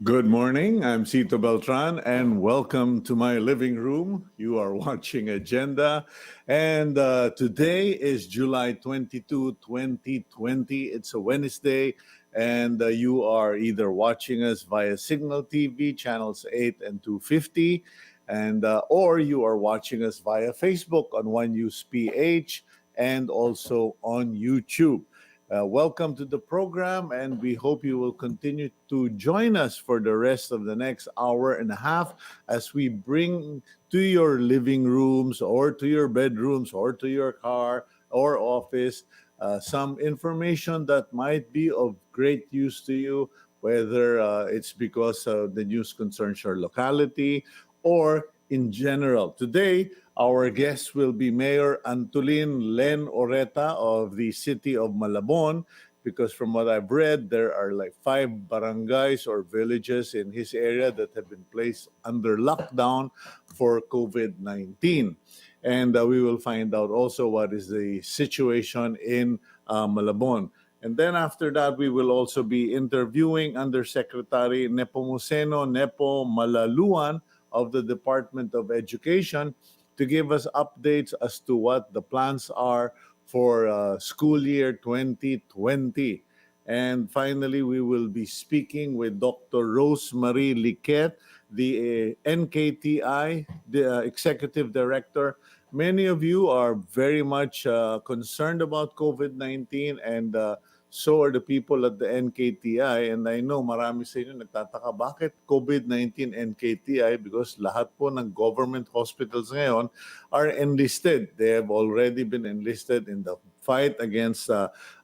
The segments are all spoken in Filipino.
Good morning. I'm Cito Beltran, and welcome to my living room. You are watching Agenda, and today is July 22, 2020. It's a Wednesday, and you are either watching us via Signal TV, channels 8 and 250, and or you are watching us via Facebook on One News PH and also on YouTube. Welcome to the program, and we hope you will continue to join us for the rest of the next hour and a half as we bring to your living rooms or to your bedrooms or to your car or office some information that might be of great use to you, whether it's because the news concerns your locality or in general. Today, our guest will be Mayor Antolin Len Oreta of the city of Malabon, because from what I've read, there are like 5 barangays or villages in his area that have been placed under lockdown for COVID-19. And we will find out also what is the situation in Malabon. And then after that, we will also be interviewing Undersecretary Nepomuceno Malaluan of the Department of Education to give us updates as to what the plans are for school year 2020. And finally, we will be speaking with Dr. Rosemary Liquete, the NKTI, the Executive Director. Many of you are very much concerned about COVID-19, and so are the people at the NKTI. And I know marami sa inyo nagtataka, bakit COVID-19 NKTI? Because lahat po ng government hospitals ngayon are enlisted. They have already been enlisted in the fight against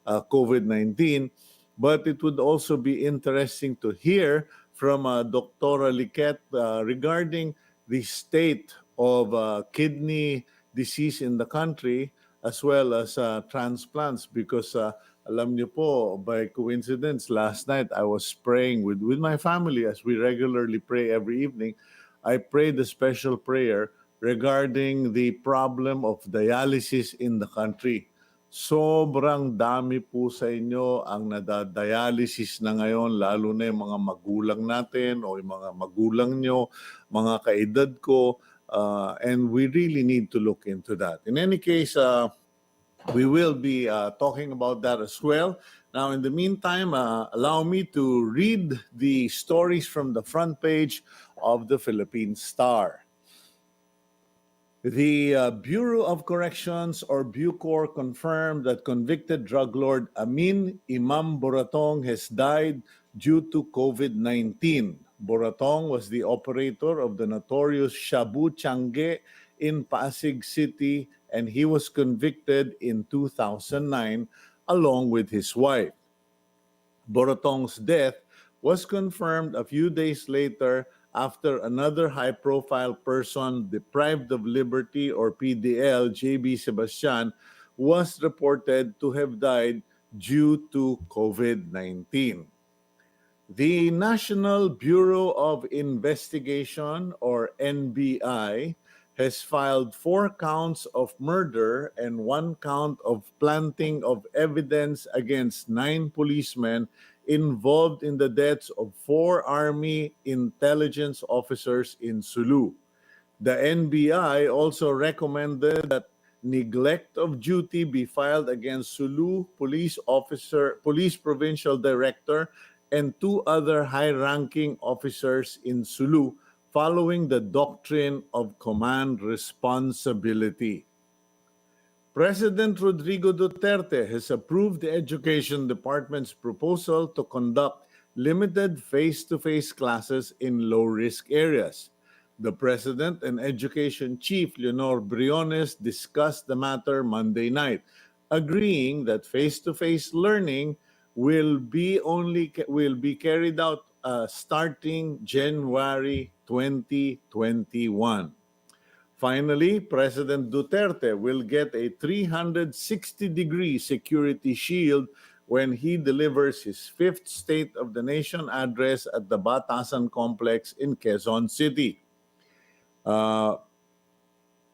COVID-19. But it would also be interesting to hear from Dr. Liquete regarding the state of kidney disease in the country, as well as transplants, because alam niyo po, by coincidence, last night I was praying with my family, as we regularly pray every evening. I prayed a special prayer regarding the problem of dialysis in the country. Sobrang dami po sa inyo ang nadadialysis na ngayon, lalo na yung mga magulang natin o yung mga magulang nyo, mga kaedad ko, and we really need to look into that. In any case, we will be talking about that as well. Now, in the meantime, allow me to read the stories from the front page of the Philippine Star. The Bureau of Corrections, or Bucor, confirmed that convicted drug lord Amin Imam Boratong has died due to COVID-19. Boratong was the operator of the notorious Shabu Change in Pasig City, and he was convicted in 2009 along with his wife. Boratong's death was confirmed a few days later after another high-profile person deprived of liberty, or PDL, JB Sebastian, was reported to have died due to COVID-19. The National Bureau of Investigation, or NBI, has filed 4 counts of murder and 1 count of planting of evidence against 9 policemen involved in the deaths of 4 Army intelligence officers in Sulu. The NBI also recommended that neglect of duty be filed against Sulu Police Provincial Director and 2 other high-ranking officers in Sulu, following the doctrine of command responsibility. President Rodrigo Duterte has approved the Education Department's proposal to conduct limited face-to-face classes in low-risk areas. The President and Education Chief, Leonor Briones, discussed the matter Monday night, agreeing that face-to-face learning will be carried out starting January 2021. Finally, President Duterte will get a 360-degree security shield when he delivers his 5th State of the Nation address at the Batasan Complex in Quezon City. On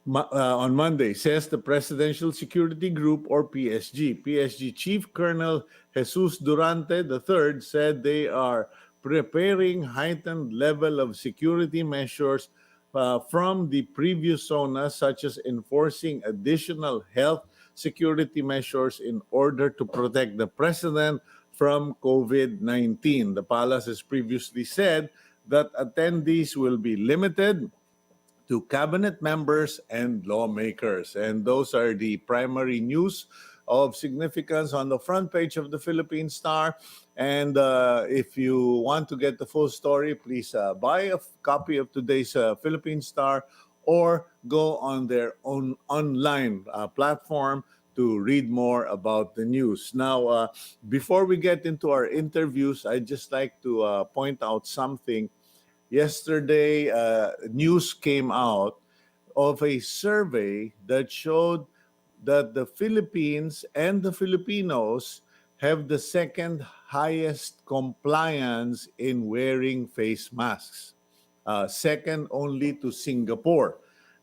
Monday, says the Presidential Security Group, or PSG. PSG Chief Colonel Jesus Durante III said they are preparing heightened level of security measures from the previous zonas, such as enforcing additional health security measures in order to protect the president from COVID-19. The palace has previously said that attendees will be limited to cabinet members and lawmakers. And those are the primary news of significance on the front page of the Philippine Star. And if you want to get the full story, please buy a copy of today's Philippine Star or go on their own online platform to read more about the news. Now, before we get into our interviews, I'd just like to point out something. Yesterday, news came out of a survey that showed that the Philippines and the Filipinos have the second highest compliance in wearing face masks, second only to Singapore.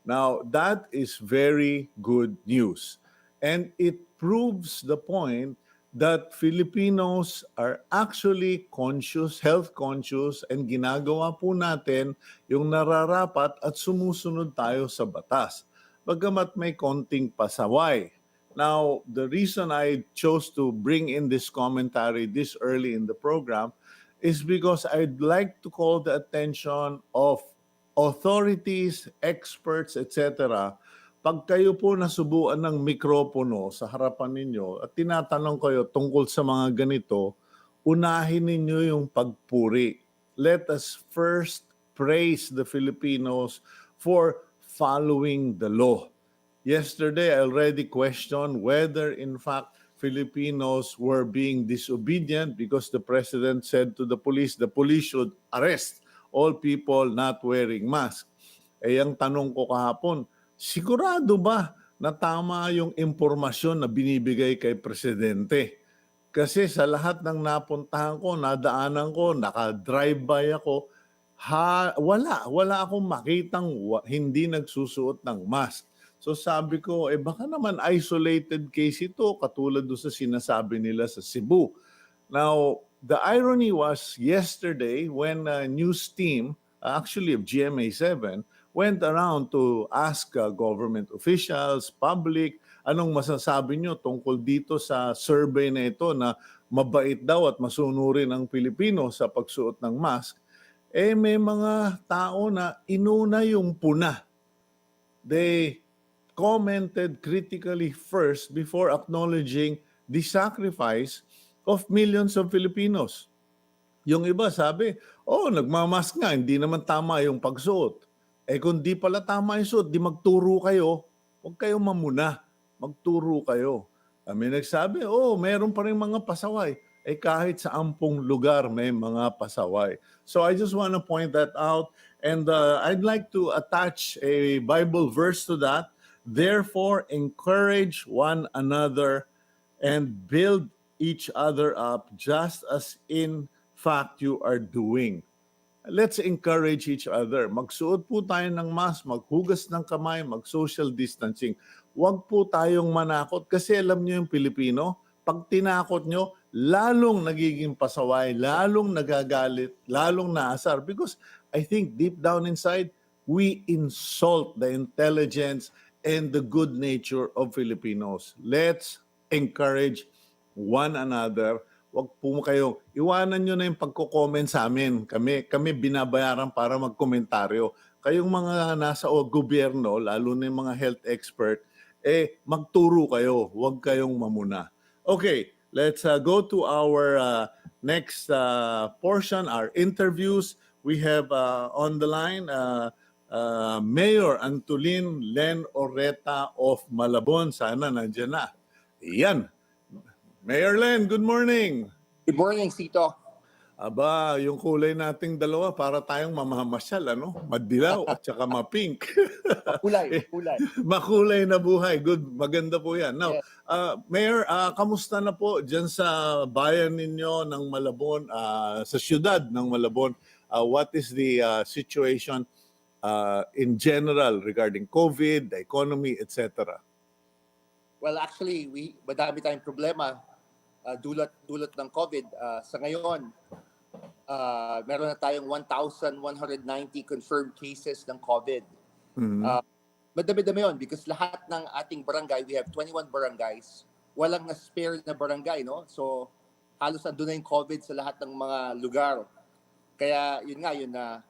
Now, that is very good news. And it proves the point that Filipinos are actually conscious, health conscious, and ginagawa po natin yung nararapat at sumusunod tayo sa batas. Bagamat may konting pasaway. Now, the reason I chose to bring in this commentary this early in the program is because I'd like to call the attention of authorities, experts, etc. Pag kayo po nasubuan ng mikropono sa harapan ninyo at tinatanong kayo tungkol sa mga ganito, unahin ninyo yung pagpuri. Let us first praise the Filipinos for following the law. Yesterday, I already questioned whether, in fact, Filipinos were being disobedient because the president said to the police should arrest all people not wearing mask. Eh, ang tanong ko kahapon, sigurado ba na tama yung impormasyon na binibigay kay presidente? Kasi sa lahat ng napuntahan ko, nadaanan ko, naka-drive-by ako, wala akong makitang hindi nagsusuot ng mask. So sabi ko, baka naman isolated case ito, katulad doon sa sinasabi nila sa Cebu. Now, the irony was yesterday when a news team, actually of GMA7, went around to ask government officials, public, anong masasabi nyo tungkol dito sa survey na ito na mabait daw at masunurin ang Pilipino sa pagsuot ng mask. May mga tao na inuna yung puna. They commented critically first before acknowledging the sacrifice of millions of Filipinos. Yung iba sabi, nagmamask nga, hindi naman tama yung pagsuot. Kung di pala tama yung suot, di magturo kayo. Huwag kayong mamuna. Magturo kayo. May nagsabi, meron pa rin mga pasaway. Kahit sa ampong lugar may mga pasaway. So I just want to point that out. And I'd like to attach a Bible verse to that. Therefore, encourage one another and build each other up just as in fact you are doing. Let's encourage each other. Magsuot po tayo ng mask, maghugas ng kamay, mag-social distancing. Huwag po tayong manakot kasi alam niyo yung Pilipino, pag tinakot nyo, lalong nagiging pasaway, lalong nagagalit, lalong naasar. Because I think deep down inside, we insult the intelligence and the good nature of Filipinos. Let's encourage one another. Wag po kayo, iwanan nyo na yung pagko-comment sa amin. Kami binabayaran para magkomentaryo. Kayong mga nasa gobyerno, lalo na yung mga health expert, magturo kayo. Huwag kayong mamuna. Okay, let's go to our next portion, our interviews. We have on the line Mayor LenLen Oreta of Malabon. Sana nandiyan na. Iyan. Mayor Len, good morning. Good morning, Cito. Aba, yung kulay nating dalawa para tayong mamamasyal, ano? Madilaw at saka mapink. Makulay. Makulay na buhay. Good, maganda po yan. Now, Yes. Mayor, kamusta na po dyan sa bayan ninyo ng Malabon, sa siyudad ng Malabon? What is the situation in general regarding COVID, the economy, etc.? Well, actually, madami tayong problema dulot ng COVID sa ngayon. meron na tayong 1,190 confirmed cases ng COVID. Mhm. Madami-dami yun because lahat ng ating barangay, we have 21 barangays, walang na-spare na barangay, no? So, halos andun na yung COVID sa lahat ng mga lugar. Kaya yun nga, yun na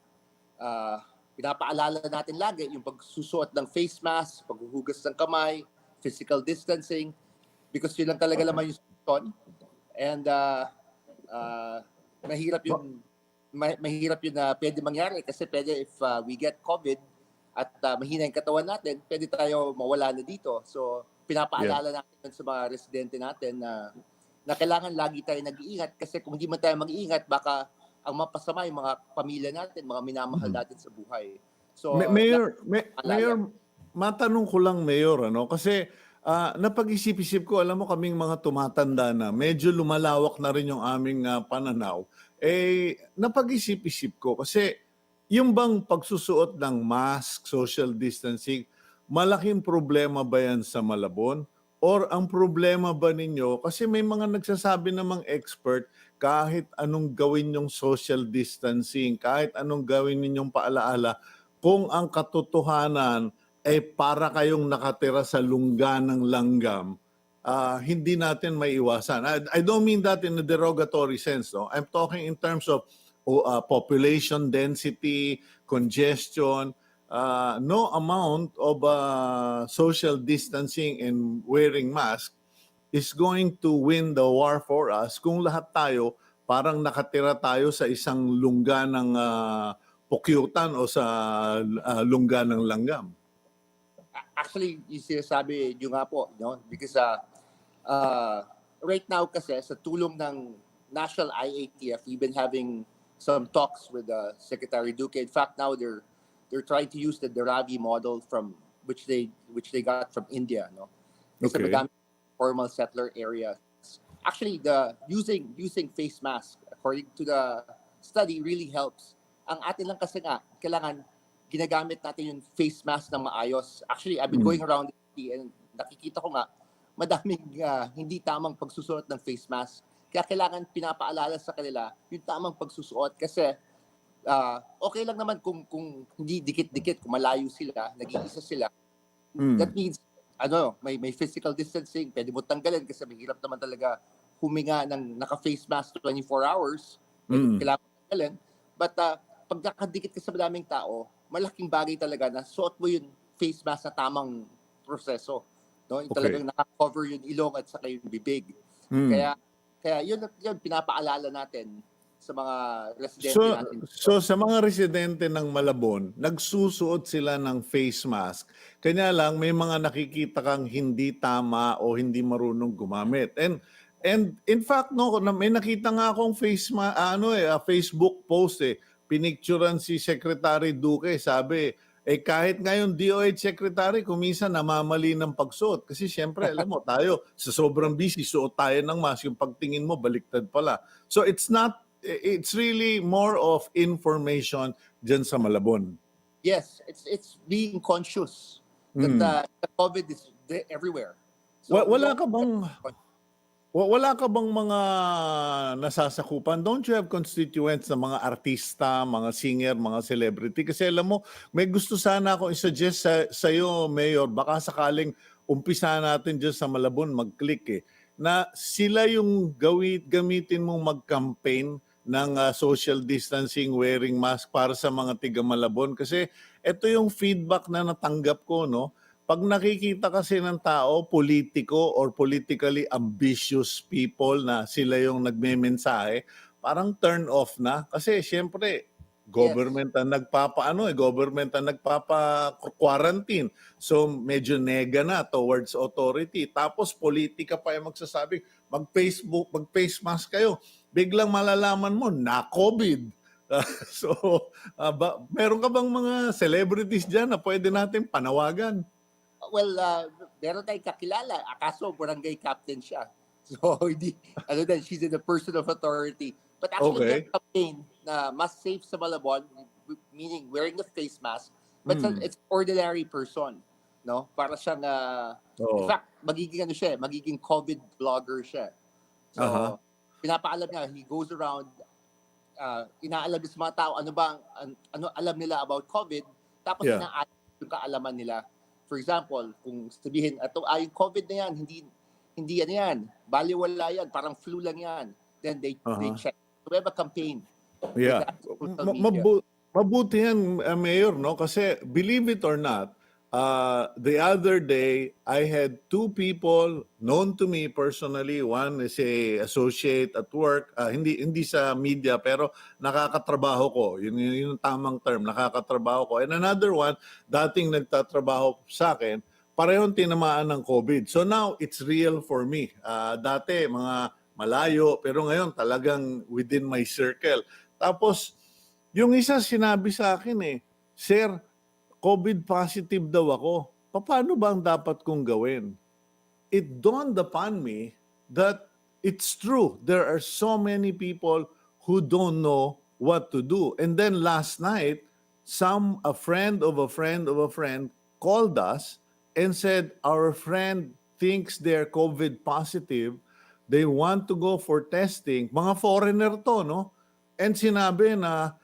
pinapaalala natin lagi yung pagsusuot ng face mask, paghuhugas ng kamay, physical distancing, because yun lang talaga naman yung solusyon. And mahirap yun, mahirap yun na pwede mangyari kasi pwede if we get COVID at mahina yung katawan natin, pwede tayo mawala na dito. So, Yeah. pinapaalala natin sa mga residente natin na kailangan lagi tayo nag-iingat kasi kung hindi man tayo mag-iingat, baka ang mapasama yung mga pamilya natin, mga minamahal natin sa buhay. So, Mayor, matanong ko lang, Mayor, ano? Kasi napag-isip-isip ko, alam mo kaming mga tumatanda na, medyo lumalawak na rin yung aming pananaw. Napag-isip-isip ko kasi yung bang pagsusuot ng mask, social distancing, malaking problema ba yan sa Malabon? Or ang problema ba ninyo, kasi may mga nagsasabi namang expert, kahit anong gawin yung social distancing, kahit anong gawin ninyong paalaala, kung ang katotohanan ay para kayong nakatira sa lungga ng langgam, hindi natin maiwasan. I don't mean that in a derogatory sense. No? I'm talking in terms of population density, congestion. No amount of social distancing and wearing mask is going to win the war for us kung lahat tayo parang nakatira tayo sa isang lungga ng pukyutan o sa lungga ng langgam. actually, yung sinasabi nyo nga po, no? Because right now kasi sa tulong ng National IATF, we've been having some talks with Secretary Duque. In fact, now they're trying to use the Daravi model from which they got from India, no? Kasi Okay. madami formal settler areas. Actually, the using face mask according to the study really helps. Ang atin lang kasi nga kailangan ginagamit natin yung face mask ng maayos. Actually, I've been going around the city and nakikita ko nga madaming hindi tamang pagsusuot ng face mask. Kaya kailangan pinapaalala sa kanila yung tamang pagsusuot kasi okay lang naman kung hindi dikit-dikit, kung malayo sila, nag-iisa sila. That means may physical distancing, pwede mo tanggalin kasi mahirap naman talaga huminga ng naka-face mask 24 hours. Kailangan mo tanggalin. But pag nakadikit ka sa madaming tao, malaking bagay talaga na suot mo yung face mask na tamang proseso. No? Yung talagang naka-cover yung ilong at saka yung bibig. Kaya yun pinapaalala natin sa mga residente natin. So sa mga residente ng Malabon, nagsusuot sila ng face mask. Kanya lang may mga nakikita kang hindi tama o hindi marunong gumamit. And in fact no, may nakita nga akong Facebook post pinicturean si Secretary Duque, sabi kahit ngayon DOH Secretary, kuminsan namamali ng pagsuot. Kasi siyempre, alam mo, tayo, sa sobrang busy, suot tayo ng mask, yung pagtingin mo, baliktad pala. So it's really more of information dyan sa Malabon. Yes, it's being conscious that the COVID is everywhere. So Wala ka bang mga nasasakupan? Don't you have constituents na mga artista, mga singer, mga celebrity? Kasi alam mo, may gusto sana ako i-suggest sa iyo, Mayor, baka sakaling umpisa natin dyan sa Malabon, mag-click na sila yung gamitin mong mag-campaign ng social distancing, wearing mask para sa mga tiga Malabon. Kasi ito yung feedback na natanggap ko, no? Pag nakikita kasi ng tao, politiko or politically ambitious people na sila yung nagmemensahe, parang turn off na. Kasi siyempre, government ang government ang nagpapa-quarantine. So medyo nega na towards authority. Tapos politika pa yung magsasabi, mag-face mask kayo. Biglang malalaman mo, na COVID. Meron ka bang mga celebrities dyan na pwede natin panawagan? Well, meron tayong kakilala. Akaso, barangay captain siya. So, hindi, she's in the person of authority. But actually, Okay. the campaign na mas safe sa Malabon, meaning wearing the face mask, but it's ordinary person. No? Para siyang, in fact, magiging COVID vlogger siya. So, pinapaalam niya, he goes around inaalam sa mga tao ano alam nila about COVID, tapos Yeah. inaalam yung kaalaman nila. For example, kung sabihin, yung COVID na yan, hindi yan yan, baliwala yan, parang flu lang yan. Then they check. So we have a campaign. Yeah. Social media. Mabuti yan, Mayor, no? Kasi believe it or not, the other day, I had two people known to me personally. One is a associate at work, hindi sa media, pero nakakatrabaho ko. Yun yung tamang term, nakakatrabaho ko. And another one, dating nagtatrabaho sa akin, parehong tinamaan ng COVID. So now, it's real for me. Dati, mga malayo, pero ngayon talagang within my circle. Tapos, yung isa sinabi sa akin Sir, COVID positive daw ako. Paano ba ang dapat kong gawin? It dawned upon me that it's true. There are so many people who don't know what to do. And then last night, a friend of a friend of a friend called us and said, our friend thinks they're COVID positive. They want to go for testing. Mga foreigner to, no? And sinabi na,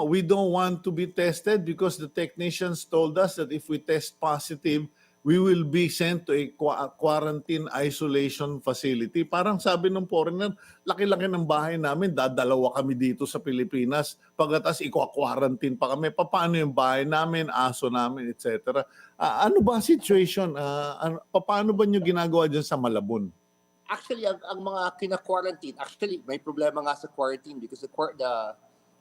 we don't want to be tested because the technicians told us that if we test positive, we will be sent to a quarantine isolation facility. Parang sabi ng foreigner, laki-laki ng bahay namin, dadalawa kami dito sa Pilipinas. Pagkatas, quarantine pa kami. Paano yung bahay namin, aso namin, etc. Ano ba situation? Paano ba nyo ginagawa dyan sa Malabon? Actually, ang mga kina-quarantine, actually, may problema nga sa quarantine because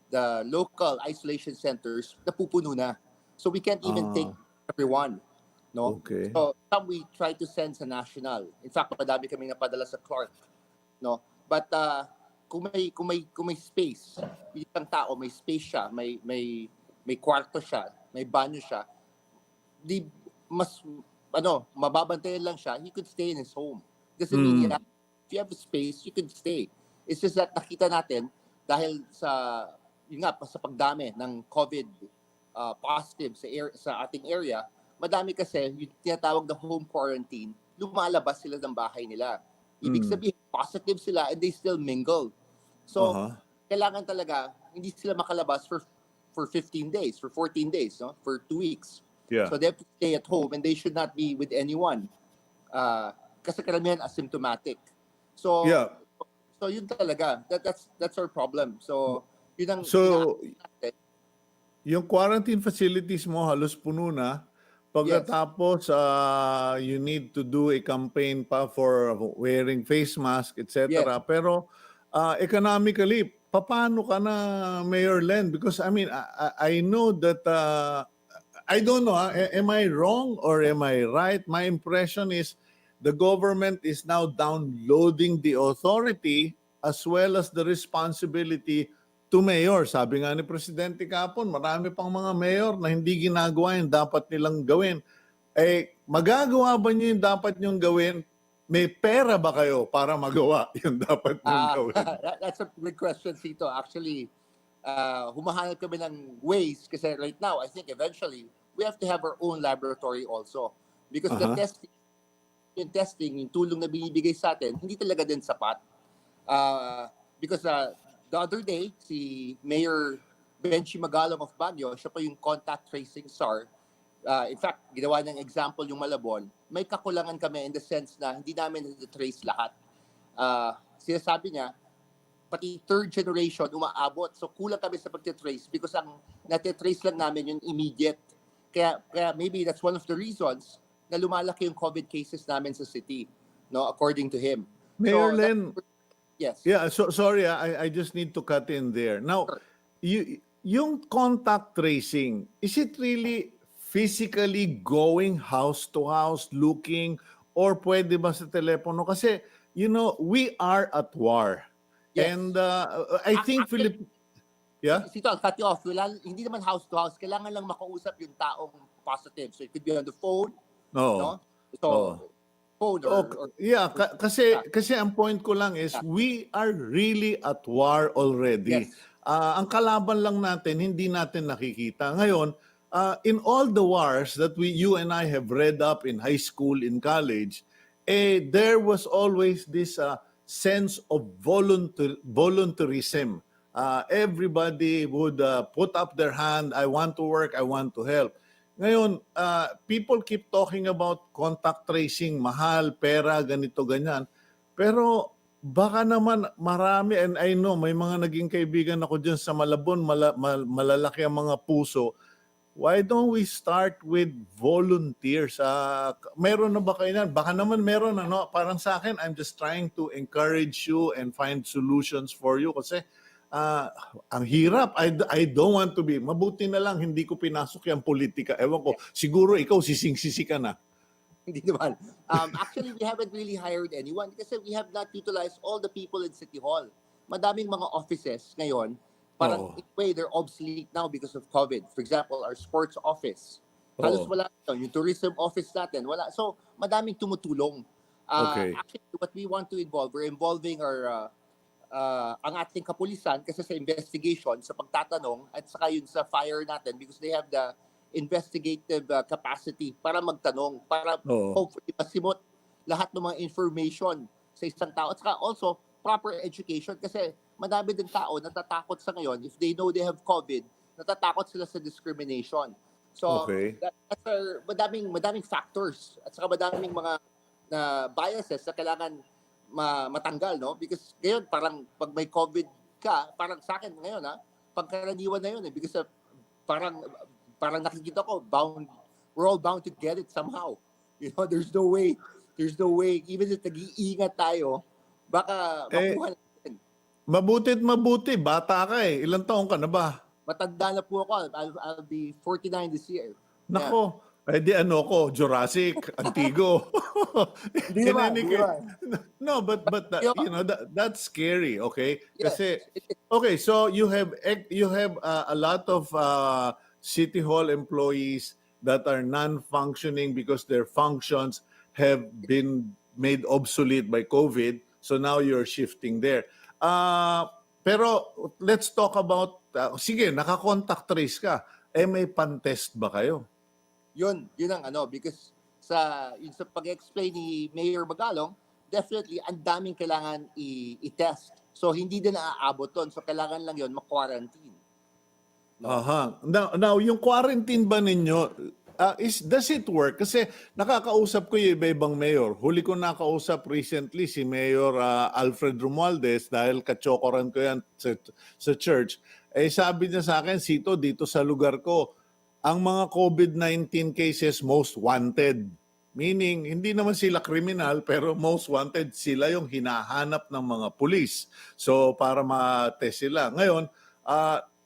the local isolation centers napupuno na. So we can't even take everyone. No? Okay. So some we try to send sa national. In fact, madami kaming napadala sa Clark. No? But kung may space, isang tao, may space siya, may kwarto siya, may banyo siya, di mas mababantayan lang siya, he could stay in his home. Doesn't mean if you have a space, you can stay. It's just that nakita natin dahil sa pagdami ng COVID positive sa ating area, madami kasi yung tinatawag na home quarantine, lumalabas sila ng bahay nila. Ibig sabihin, positive sila and they still mingle. So, kailangan talaga, hindi sila makalabas for 15 days, for 14 days, no? For 2 weeks. Yeah. So they have to stay at home and they should not be with anyone. Kasi karamihan asymptomatic. So, Yeah. So yun talaga. That's our problem. So, yun ang natin. Yung quarantine facilities mo halos puno na. Pagkatapos, you need to do a campaign pa for wearing face mask, etc. Yes. Pero economically, paano ka na, Mayor Len? Because I mean, I know that, I don't know, am I wrong or am I right? My impression is the government is now downloading the authority as well as the responsibility to mayor. Sabi nga ni Presidente kahapon, marami pang mga mayor na hindi ginagawa yung dapat nilang gawin. Magagawa ba niyo yung dapat niyong gawin? May pera ba kayo para magawa yung dapat niyong gawin? That's a good question, Cito. Actually, humahanap kami ng ways kasi right now, I think eventually, we have to have our own laboratory also. Because the testing, yung tulong na binibigay sa atin, hindi talaga din sapat. Because the other day, si Mayor Benchi Magalong of Baguio, siya pa yung contact tracing czar. In fact, ginawa ng example yung Malabon. May kakulangan kami in the sense na hindi namin na-trace lahat. Sinasabi niya, pati third generation umaabot. So kulang kami sa pag-trace because ang natitrace lang namin yung immediate. Kaya maybe that's one of the reasons na lumalaki yung COVID cases namin sa city, no, according to him. Mayor Len, yes. Yeah, so sorry, I just need to cut in there. Now, yung contact tracing, is it really physically going house to house looking or pwede ba sa telepono? Kasi, we are at war. Yes. And I think Sito, I'll cut you off. Hindi naman house to house. Kailangan lang makausap yung taong positive. So it could be on the phone. No? So, phone or kasi ang point ko lang is we are really at war already. Yes. Ang kalaban lang natin, hindi natin nakikita. Ngayon, in all the wars that you and I have read up in high school, in college, there was always this sense of voluntarism everybody would put up their hand, I want to work, I want to help. Ngayon, people keep talking about contact tracing, mahal, pera, ganito, ganyan. Pero baka naman marami, and I know may mga naging kaibigan ako dyan sa Malabon, malalaki ang mga puso. Why don't we start with volunteers? Meron na ba kayo yan? Baka naman meron, ano? Parang sa akin, I'm just trying to encourage you and find solutions for you kasi ang hirap. I don't want to be. Mabuti na lang, hindi ko pinasok yung politika. Ewan ko, siguro ikaw sising-sisi ka na. Hindi naman. Actually, we haven't really hired anyone kasi we have not utilized all the people in City Hall. Madaming mga offices ngayon, parang in a way, they're obsolete now because of COVID. For example, our sports office. Halos wala yun. Yung tourism office natin, wala. So, madaming tumutulong. Okay. Actually, what we want to involve, we're involving ang ating kapulisan kasi sa investigation, sa pagtatanong, at saka yun sa fire natin because they have the investigative capacity para magtanong, para hopefully masimot lahat ng mga information sa isang tao. At saka also, proper education kasi madami din tao natatakot sa ngayon. If they know they have COVID, natatakot sila sa discrimination. So, that's madaming factors. At saka madaming mga biases na kailangan matanggal, no? Because ngayon, parang pag may COVID ka, parang sa akin ngayon, pagkaraniwan na yun because parang nakikita ko, we're all bound to get it somehow. You know, there's no way, even if nag-iingat tayo, baka makuha natin. Mabuti, bata ka eh. Ilang taong ka na ba? Matanda na po ako. I'll be 49 this year. Nako, di ano ko, Jurassic, Antigo. Di ba? No, but you know, that's scary, okay? Yes. Kasi, okay, so you have a lot of City Hall employees that are non-functioning because their functions have been made obsolete by COVID. So now you're shifting there. Pero let's talk about, sige, naka-contact trace ka. May pan-test ba kayo? Yun ang because sa pag-explain ni Mayor Magalong, definitely ang daming kailangan i-test. So hindi din naaabot doon. So kailangan lang yun ma-quarantine. No? Now, yung quarantine ba ninyo, does it work? Kasi nakakausap ko yung iba-ibang mayor. Huli ko nakausap recently si Mayor Alfred Romualdez dahil kachokoran ko yan sa church. Sabi niya sa akin, Cito, dito sa lugar ko, ang mga COVID-19 cases most wanted. Meaning, hindi naman sila kriminal, pero most wanted sila yung hinahanap ng mga pulis. So, para ma-test sila. Ngayon,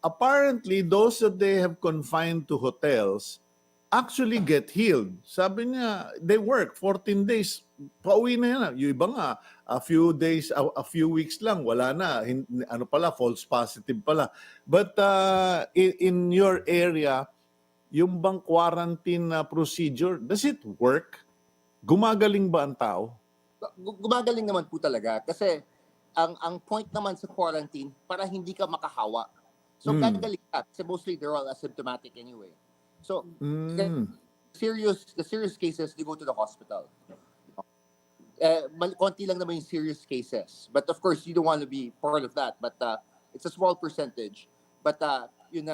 apparently, those that they have confined to hotels actually get healed. Sabi niya, they work 14 days. Pauwi na yan. Yung iba nga, a few days, a few weeks lang, wala na. Ano pala, false positive pala. But in your area, yung bang quarantine procedure, does it work? Gumagaling ba ang tao? Gumagaling naman po talaga. Kasi ang point naman sa quarantine, para hindi ka makahawa. So gagaling ka. Kasi mostly they're all asymptomatic anyway. So the serious cases, they go to the hospital. Konti lang naman yung serious cases. But of course, you don't want to be part of that. But it's a small percentage. But yung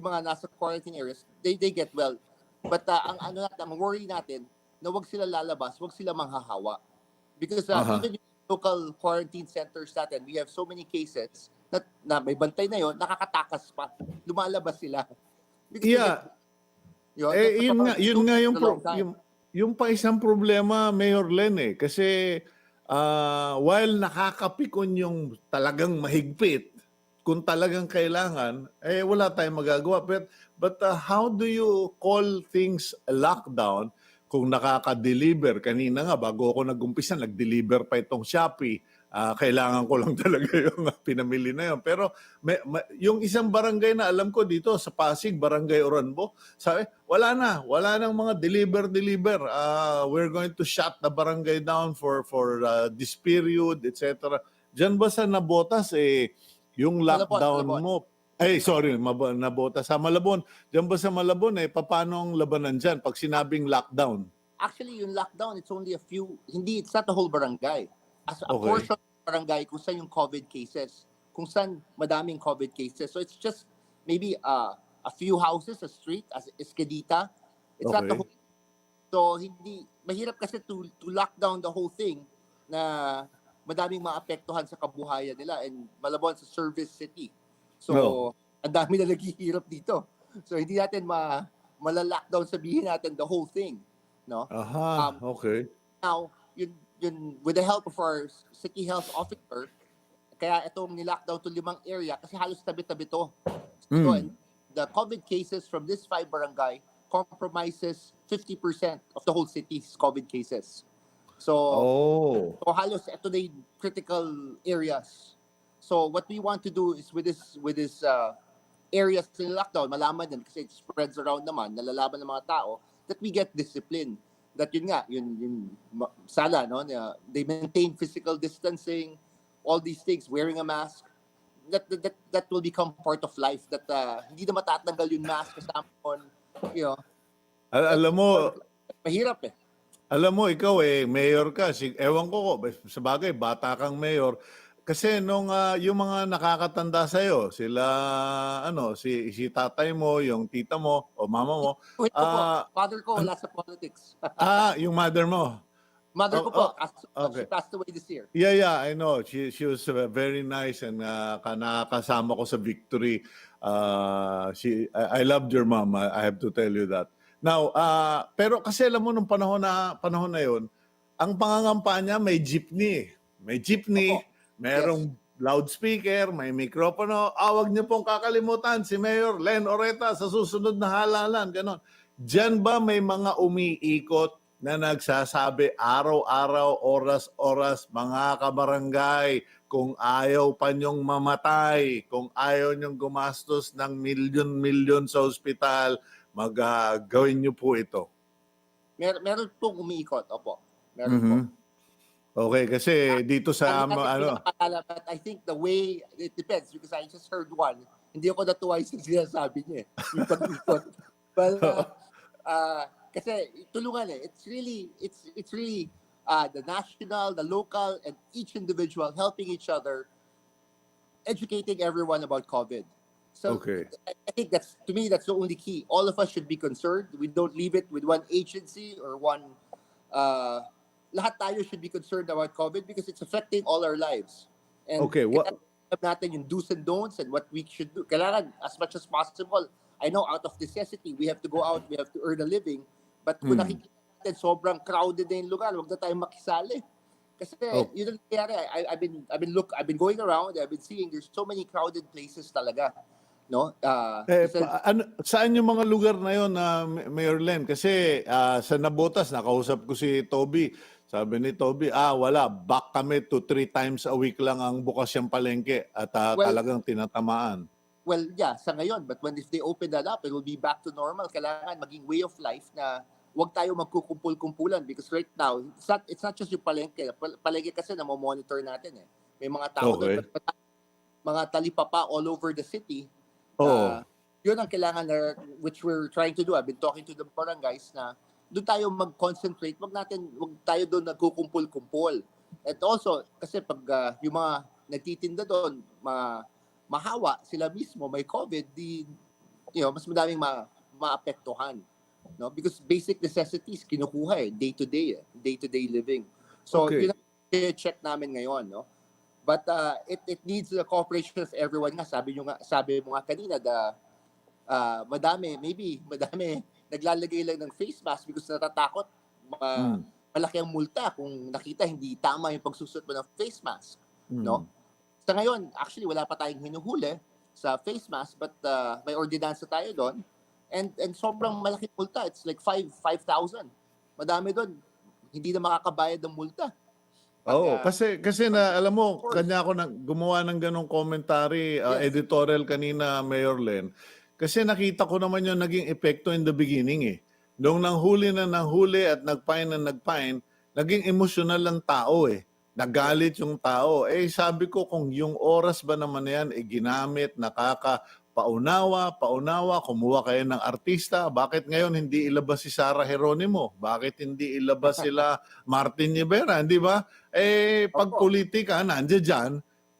mga nasa quarantine areas, they get well. But ang worry natin, na wag sila lalabas, wag sila manghahawa. Because even yung local quarantine centers natin, we have so many cases na may bantay na yon, nakakatakas pa. Lumalabas sila. Because yun nga yung pa isang problema, Mayor Len kasi while nakakapikon yung talagang mahigpit, kung talagang kailangan, wala tayong magagawa. But how do you call things a lockdown kung nakaka-deliver? Kanina nga, bago ako nag-umpisa, nag-deliver pa itong Shopee. Kailangan ko lang talaga yung pinamili na yun. Pero yung isang barangay na alam ko dito sa Pasig, Barangay Oranbo, sabi, wala nang mga deliver. We're going to shut the barangay down for this period, etc. Diyan ba sa Nabotas, yung lockdown mo, Nabota sa Malabon. Diyan ba sa Malabon, paano ang labanan dyan pag sinabing lockdown? Actually, yung lockdown, it's only a few, it's not the whole barangay. As a portion of the barangay kung saan yung COVID cases. kung saan madaming COVID cases. So it's just maybe a few houses, a street, as Escadita. It's not the Okay. whole. So hindi mahirap kasi to lock down the whole thing na madaming maapektuhan sa kabuhayan nila, and Malabon sa service city. So No. ang dami na naghihirap dito. So hindi natin malalockdown, sabihin natin the whole thing, no? Aha, okay. Now, yun with the help of our city health officer, kaya itong nilockdown to 5 area kasi halos tabi-tabi to. So, and the COVID cases from this 5 barangay compromises 50% of the whole city's COVID cases. So, Oh. so halos ito na yung critical areas. So what we want to do is with this areas in lockdown, malaman din kasi it spreads around naman, nalalaman ng mga tao, that we get discipline. That yun sana, no? They maintain physical distancing, all these things, wearing a mask. That will become part of life. That hindi na matatanggal yung mask kasama on, you know. Alam mo, Mahirap eh. Alam mo, ikaw mayor ka. Ewan ko, sa bagay, bata kang mayor. Kasi nung yung mga nakakatanda sa'yo, sila, si tatay mo, yung tita mo, o mama mo, Wait po, father ko wala sa politics. yung mother mo. Mother ko po, okay. she passed away this year. Yeah, I know. She was very nice, and nakakasama ko sa victory. I loved your mom. I have to tell you that. Now, pero kasi alam mo nung panahon na 'yon, ang pangangampanya may jeepney. May jeepney, merong loudspeaker, may mikropono. Wag niyo pong kakalimutan si Mayor Len Oreta sa susunod na halalan, ganon. Diyan ba may mga umiikot na nagsasabi araw-araw, oras-oras, mga kabarangay, kung ayaw pa niyong mamatay, kung ayaw niyong gumastos ng milyon-milyon sa ospital, gawin niyo po ito? Meron pong umiikot, opo. Meron po. Okay, kasi dito sa but I think the way, it depends because I just heard one. Hindi ako natuwa yung sinasabi niya. Yung pag-ikot. But, kasi tulungan it's really the national, the local, and each individual helping each other, educating everyone about COVID. So okay. I think to me that's the only key. All of us should be concerned. We don't leave it with one agency or one. Lahat tayo should be concerned about COVID because it's affecting all our lives. And okay, natin yung do's and don'ts and what we should do. Kailangan as much as possible. I know out of necessity, we have to go out, we have to earn a living. But kung nakikita natin, sobrang crowded na yung lugar, huwag na tayong makisali. Kasi yun ang nangyari. I've been going around, I've been seeing there's so many crowded places talaga. No? Saan yung mga lugar na yon, Mayor Len? Kasi sa Nabotas, nakausap ko si Toby. Sabi ni Toby, wala, back kami to 3 times a week lang ang bukas yung palengke at talagang tinatamaan. Well, yeah, sa ngayon. But if they open that up, it will be back to normal. Kailangan maging way of life na huwag tayo magkukumpul-kumpulan because right now, it's not just yung palengke. Palengke kasi na monitor natin eh. May mga tao doon. Mga talipapa all over the city. Yun ang kailangan which we're trying to do. I've been talking to the barangays na doon tayo mag-concentrate. Wag tayo doon nagkukumpul-kumpul. At also, kasi pag yung mga nagtitinda doon, mahawa sila mismo, may COVID, mas madaming maapektuhan. No? Because basic necessities, kinukuha day-to-day living. So, yun ang check namin ngayon. No? But it needs the cooperation of everyone nga. Sabi mo nga kanina, madami naglalagay lang ng face mask because natatakot malaki ang multa kung nakita hindi tama yung pagsusot mo ng face mask. No? Sa ngayon, actually, wala pa tayong hinuhuli sa face mask but may ordinansa tayo doon and sobrang malaki multa. It's like 5,000. Madami doon. Hindi na makakabayad ng multa. Kasi na alam mo, kanya ako gumawa ng ganong commentary, editorial kanina, Mayor Len. Kasi nakita ko naman yung naging epekto in the beginning eh. Nung nanghuli at nagpain, naging emosyonal ang tao eh. Nagalit yung tao. Sabi ko kung yung oras ba naman yan ginamit, paunawa, kumuha kayo ng artista. Bakit ngayon hindi ilabas si Sara Geronimo? Bakit hindi ilabas sila Martin Rivera? Hindi ba? Pag politika, nandiyan dyan.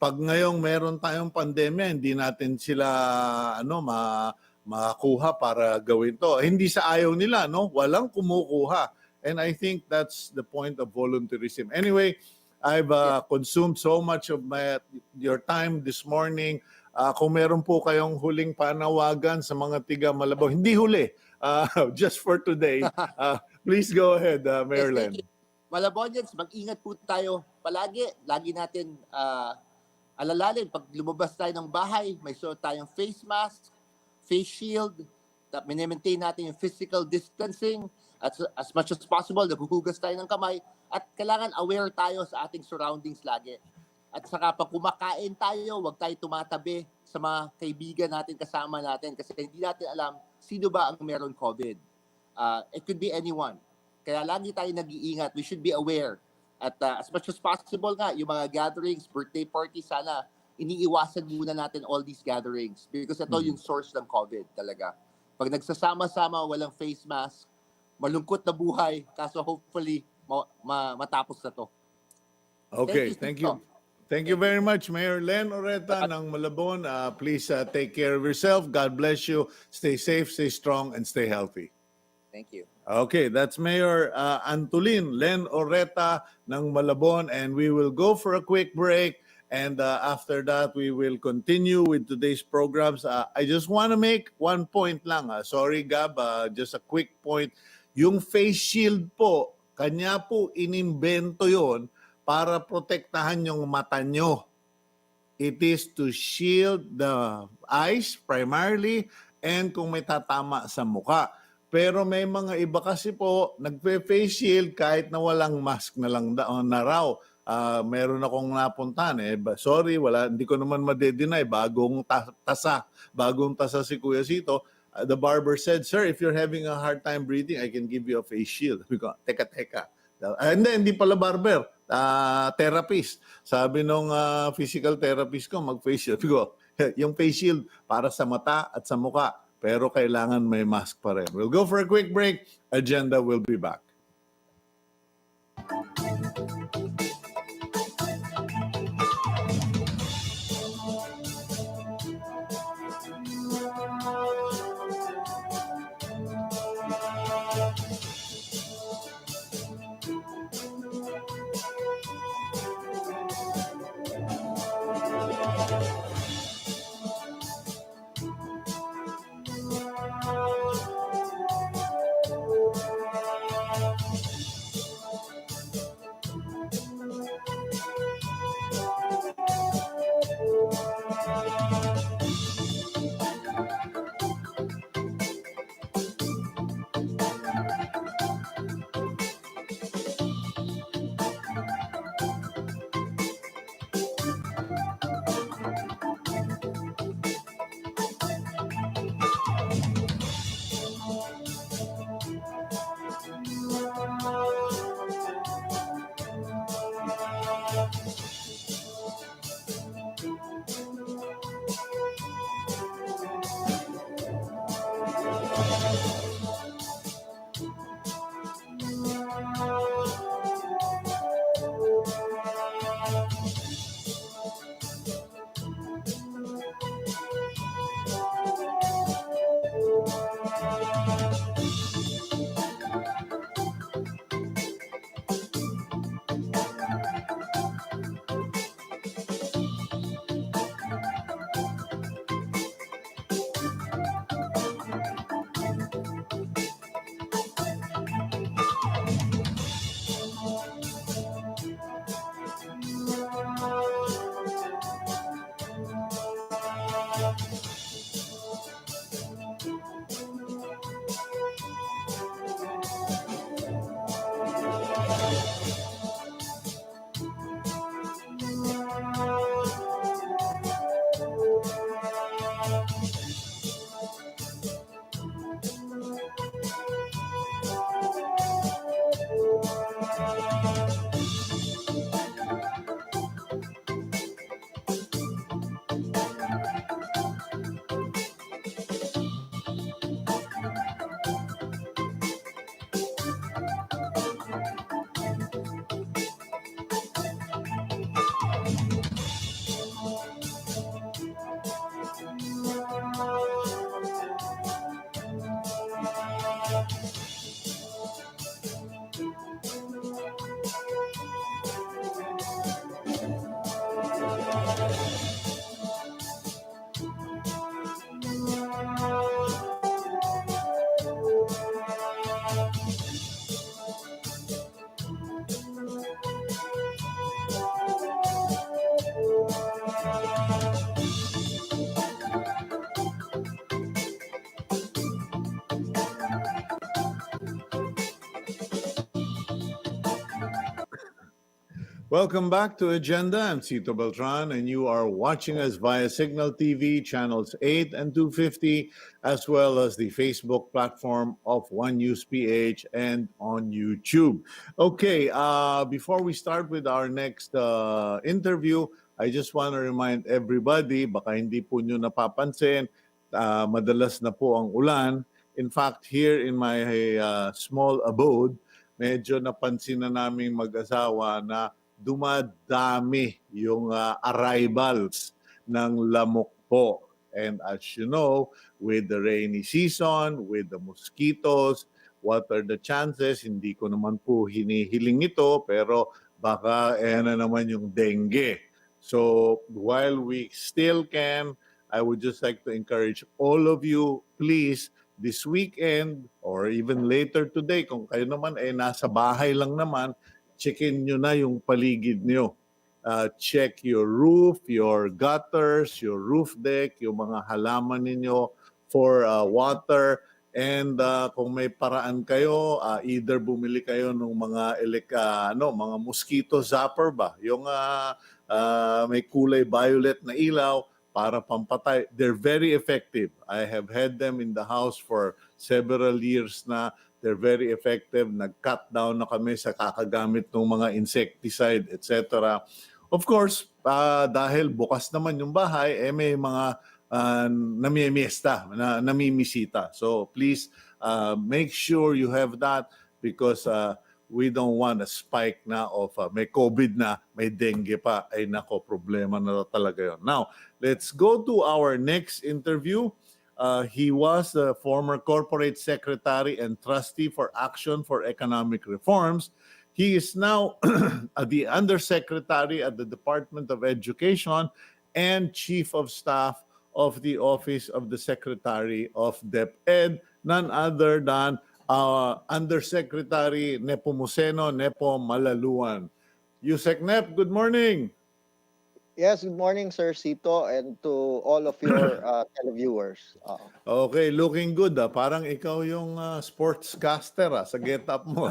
pag ngayong meron tayong pandemya, hindi natin sila makakuha para gawin to. Hindi sa ayaw nila, no? Walang kumukuha. And I think that's the point of volunteerism. Anyway, I've consumed so much of your time this morning. Kung meron po kayong huling panawagan sa mga tiga Malabon, hindi huli, just for today, please go ahead, Mayor Yes, Len. thank you. Malabonians, mag-ingat po tayo palagi. Lagi natin alalalim. Pag lumabas tayo ng bahay, may suot tayong face mask, face shield, minimaintain natin yung physical distancing. At as much as possible, naghuhugas tayo ng kamay. At kailangan aware tayo sa ating surroundings lagi. At saka pag kumakain tayo, huwag tayo tumatabi sa mga kaibigan natin, kasama natin. Kasi hindi natin alam sino ba ang meron COVID. It could be anyone. Kaya lagi tayo nag-iingat. We should be aware. At as much as possible nga, yung mga gatherings, birthday parties, sana iniiwasan muna natin all these gatherings. Because ito yung source ng COVID talaga. Pag nagsasama-sama, walang face mask, malungkot na buhay. Kaso hopefully, matapos na to. Okay, thank you. Thank you very much, Mayor Len Oreta ng Malabon. Please take care of yourself. God bless you. Stay safe, stay strong, and stay healthy. Thank you. Okay, that's Mayor Antolin Len Oreta ng Malabon, and we will go for a quick break. And after that, we will continue with today's programs. I just want to make one point lang. Sorry, Gab, just a quick point. Yung face shield po, kanya po inimbento yon para protektahan yung mata nyo. It is to shield the eyes primarily and kung may tatama sa muka. Pero may mga iba kasi po, nagpe-face shield kahit na walang mask na lang na raw. Meron akong napuntahan sorry, hindi ko naman madedeny, bagong tasa si Kuya Cito. The barber said, "Sir, if you're having a hard time breathing, I can give you a face shield." Sabi ko, teka. Hindi pala barber, therapist. Sabi nung physical therapist ko, mag-face shield. Sabi ko, yung face shield para sa mata at sa muka, pero kailangan may mask pa rin. We'll go for a quick break. Agenda will be back. Welcome back to Agenda. I'm Cito Beltran, and you are watching us via Signal TV, channels 8 and 250, as well as the Facebook platform of One News PH and on YouTube. Okay, before we start with our next interview, I just want to remind everybody, baka hindi po nyo napapansin, madalas na po ang ulan. In fact, here in my small abode, medyo napansin na naming mag-asawa na dumadami yung arrivals ng lamok po. And as you know, with the rainy season, with the mosquitoes, what are the chances? Hindi ko naman po hinihiling ito, pero baka na naman yung dengue. So while we still can, I would just like to encourage all of you, please, this weekend or even later today, kung kayo naman ay nasa bahay lang naman, checkin nyo na yung paligid nyo. Check your roof, your gutters, your roof deck, yung mga halaman ninyo for water. And kung may paraan kayo, either bumili kayo ng mga mga mosquito zapper ba? Yung may kulay violet na ilaw para pampatay. They're very effective. I have had them in the house for several years na. They're very effective. Nag-cut down na kami sa kakagamit ng mga insecticide, etc. Of course, dahil bukas naman yung bahay, may mga namimiesta, namimisita. So please make sure you have that because we don't want a spike na of may COVID na, may dengue pa. Ay nako, problema na talaga yun. Now, let's go to our next interview. He was the former corporate secretary and trustee for Action for Economic Reforms. He is now the undersecretary at the Department of Education and chief of staff of the Office of the Secretary of DepEd, none other than Undersecretary Nepomuceno, Nepo Malaluan. Yusek Nep, good morning. Yes, good morning, Sir Cito, and to all of your televiewers. Okay, looking good. Parang ikaw yung sportscaster sa get-up mo.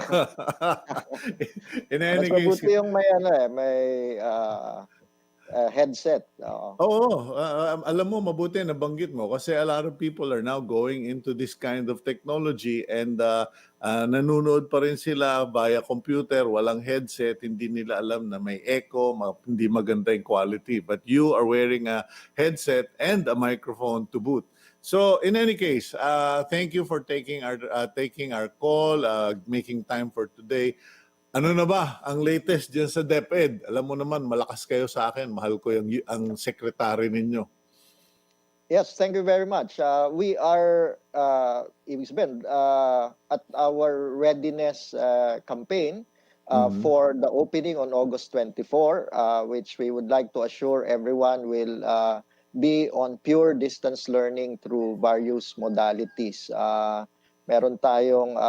In any Mas case, mabuti yung may headset. Oo, alam mo, mabuti nabanggit mo kasi a lot of people are now going into this kind of technology and nanonood pa rin sila via computer, walang headset, hindi nila alam na may echo, hindi maganda yung quality. But you are wearing a headset and a microphone to boot. So in any case, thank you for taking our call, making time for today. Ano na ba ang latest dyan sa DepEd? Alam mo naman, malakas kayo sa akin. Mahal ko ang secretary ninyo. Yes, thank you very much. We are, ibig sabihin, at our readiness campaign for the opening on August 24, which we would like to assure everyone will be on pure distance learning through various modalities. Meron tayong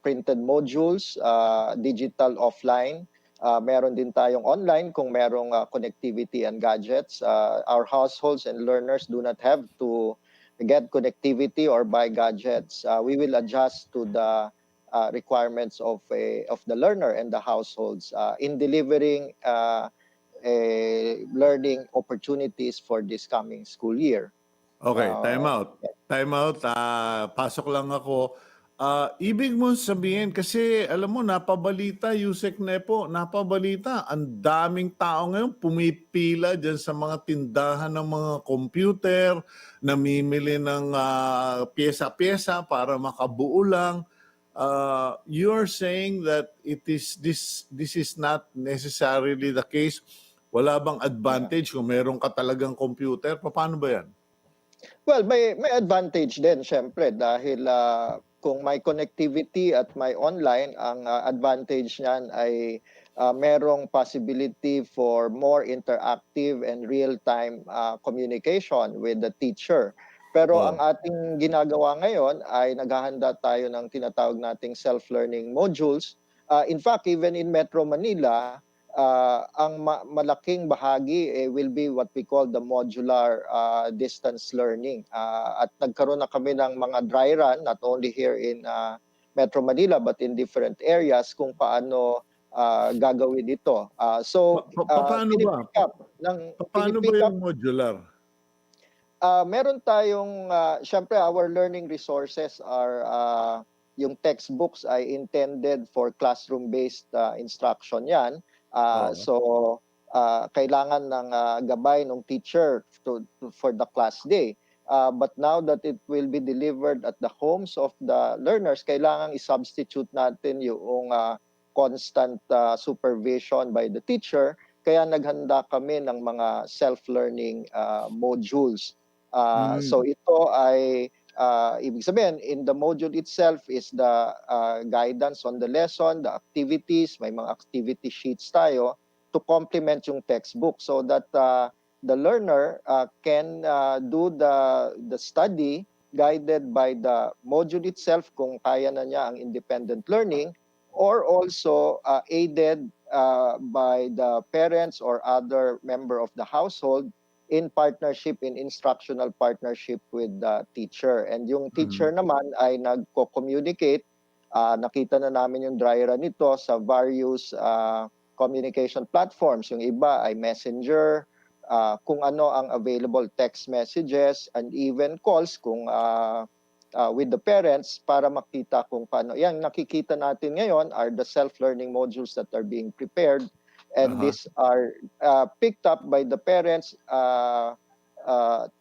printed modules, digital offline. Meron din tayong online kung merong connectivity and gadgets. Our households and learners do not have to get connectivity or buy gadgets. We will adjust to the requirements of the learner and the households in delivering learning opportunities for this coming school year. Okay, time out. Time out. Pasok lang ako. Ibig mo sabihin, kasi alam mo, napabalita, Yusek Nepo, napabalita, ang daming tao ngayon pumipila dyan sa mga tindahan ng mga computer, namimili ng pyesa-pyesa para makabuo lang. You're saying that this is not necessarily the case. Wala bang advantage kung meron ka talagang computer? Paano ba yan? Well, may advantage din syempre dahil kung may connectivity at may online, ang advantage niyan ay merong possibility for more interactive and real-time communication with the teacher. Pero ang ating ginagawa ngayon ay naghahanda tayo ng tinatawag nating self-learning modules. In fact, even in Metro Manila, ang malaking bahagi will be what we call the modular distance learning. At nagkaroon na kami ng mga dry run, not only here in Metro Manila but in different areas kung paano gagawin ito. So Paano ba? pinipick up ng Paano ba pinipick up yung modular? meron tayong syempre our learning resources are yung textbooks ay intended for classroom-based instruction yan. Oo. So kailangan ng gabay ng teacher for the class day. But now that it will be delivered at the homes of the learners, kailangan i-substitute natin yung constant supervision by the teacher. Kaya naghanda kami ng mga self-learning modules. So ito ay ibig sabihin, in the module itself is the guidance on the lesson, the activities, may mga activity sheets tayo to complement yung textbook so that the learner can do the study guided by the module itself kung kaya na niya ang independent learning, or also aided by the parents or other member of the household in partnership, in instructional partnership with the teacher. And yung teacher naman ay nagko-communicate. Nakita na namin yung dry run nito sa various communication platforms. Yung iba ay messenger, kung ano ang available text messages, and even calls kung with the parents para makita kung paano. Yan, nakikita natin ngayon are the self-learning modules that are being prepared. And these are picked up by the parents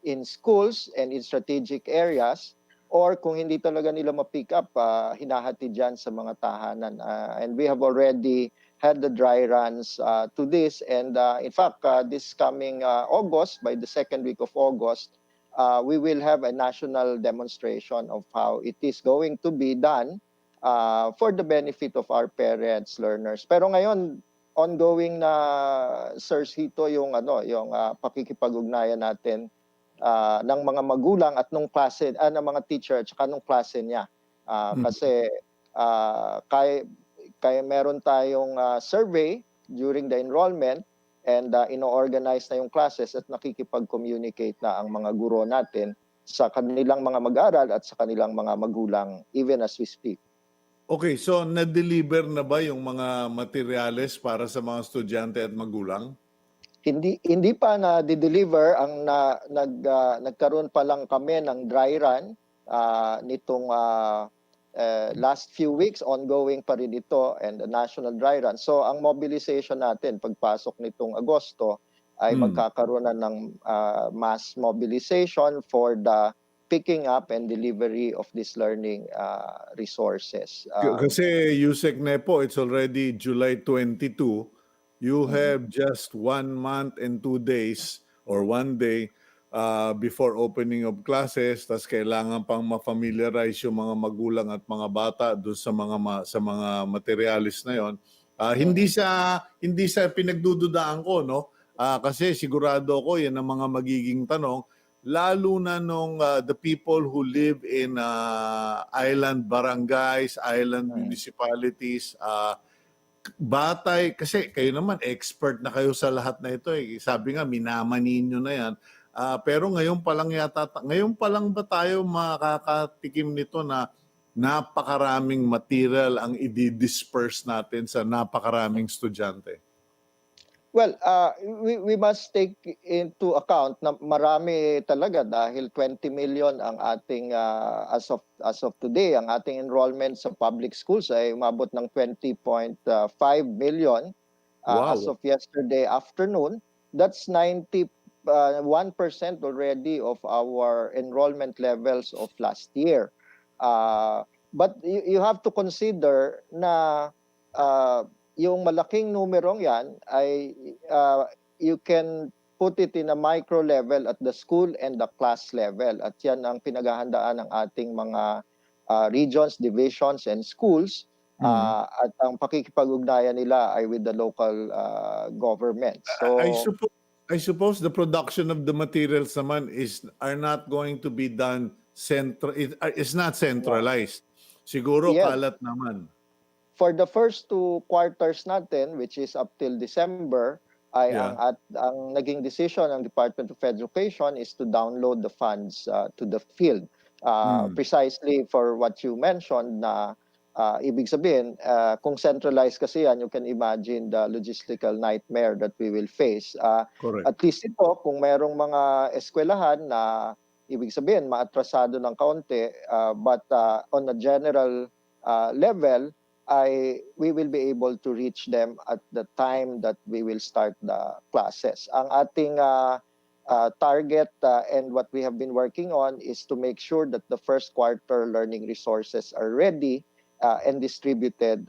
in schools and in strategic areas, or kung hindi talaga nila ma-pick up, hinahati dyan sa mga tahanan. And we have already had the dry runs to this. And in fact, this coming August, by the second week of August, we will have a national demonstration of how it is going to be done for the benefit of our parents, learners. Pero ngayon, ongoing na, Sir Cito, yung pakikipag-ugnayan natin ng mga magulang at nung klase ng mga teacher at saka nung klase niya. Kasi kaya meron tayong survey during the enrollment, and ino-organize na yung classes at nakikipag-communicate na ang mga guro natin sa kanilang mga mag-aaral at sa kanilang mga magulang even as we speak. Okay, so na-deliver na ba yung mga materyales para sa mga estudyante at magulang? Hindi pa na-deliver. Ang nagkaroon pa lang kami ng dry run nitong last few weeks. Ongoing pa rin ito, and the national dry run. So ang mobilization natin pagpasok nitong Agosto ay magkakaroon na ng mass mobilization for the picking up and delivery of these learning resources. Kasi Yusek Nepo, it's already July 22. You have just 1 month and 2 days or 1 day before opening of classes. Tas kailangan pang ma-familiarize yung mga magulang at mga bata doon sa mga materialis na yon. Hindi sa pinagdududaan ko, no? Kasi sigurado ko yan ang mga magiging tanong, lalo na nung the people who live in island barangays, island municipalities, batay, kasi kayo naman expert na kayo sa lahat na ito eh. Sabi nga, minamanin nyo na yan. Pero ngayon pa lang ba tayo makakatikim nito na napakaraming material ang i-disperse natin sa napakaraming estudyante? Well, we must take into account na marami talaga dahil 20 million ang ating as of today, ang ating enrollment sa public schools ay umabot ng 20.5 million as of yesterday afternoon. That's 91% already of our enrollment levels of last year. But you have to consider na yung malaking numerong yan ay you can put it in a micro level at the school and the class level. At yan ang pinaghahandaan ng ating mga regions, divisions, and schools. At ang pakikipag-ugnayan nila ay with the local government. So I suppose the production of the materials naman are not going to be done it's not centralized. Siguro yes. kalat naman. For the first 2 quarters natin, which is up till December, ay ang naging decision ng Department of Education is to download the funds to the field. Precisely for what you mentioned na Ibig sabihin, kung centralized kasi yan, you can imagine the logistical nightmare that we will face. Correct. At least ito, kung merong mga eskwelahan na ibig sabihin, maatrasado ng kaunti, but on a general level, we will be able to reach them at the time that we will start the classes. Ang ating target and what we have been working on is to make sure that the first quarter learning resources are ready and distributed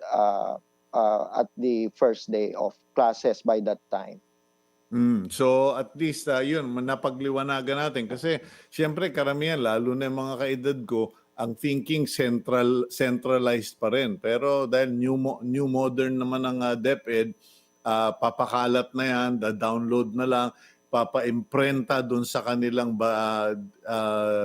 at the first day of classes by that time. So at least yun, napagliwanagan natin kasi siyempre karamihan lalo na yung mga kaedad ko ang thinking centralized pa rin. Pero dahil new modern naman ang DepEd, papakalat na yan, download na lang, papa-imprenta doon sa kanilang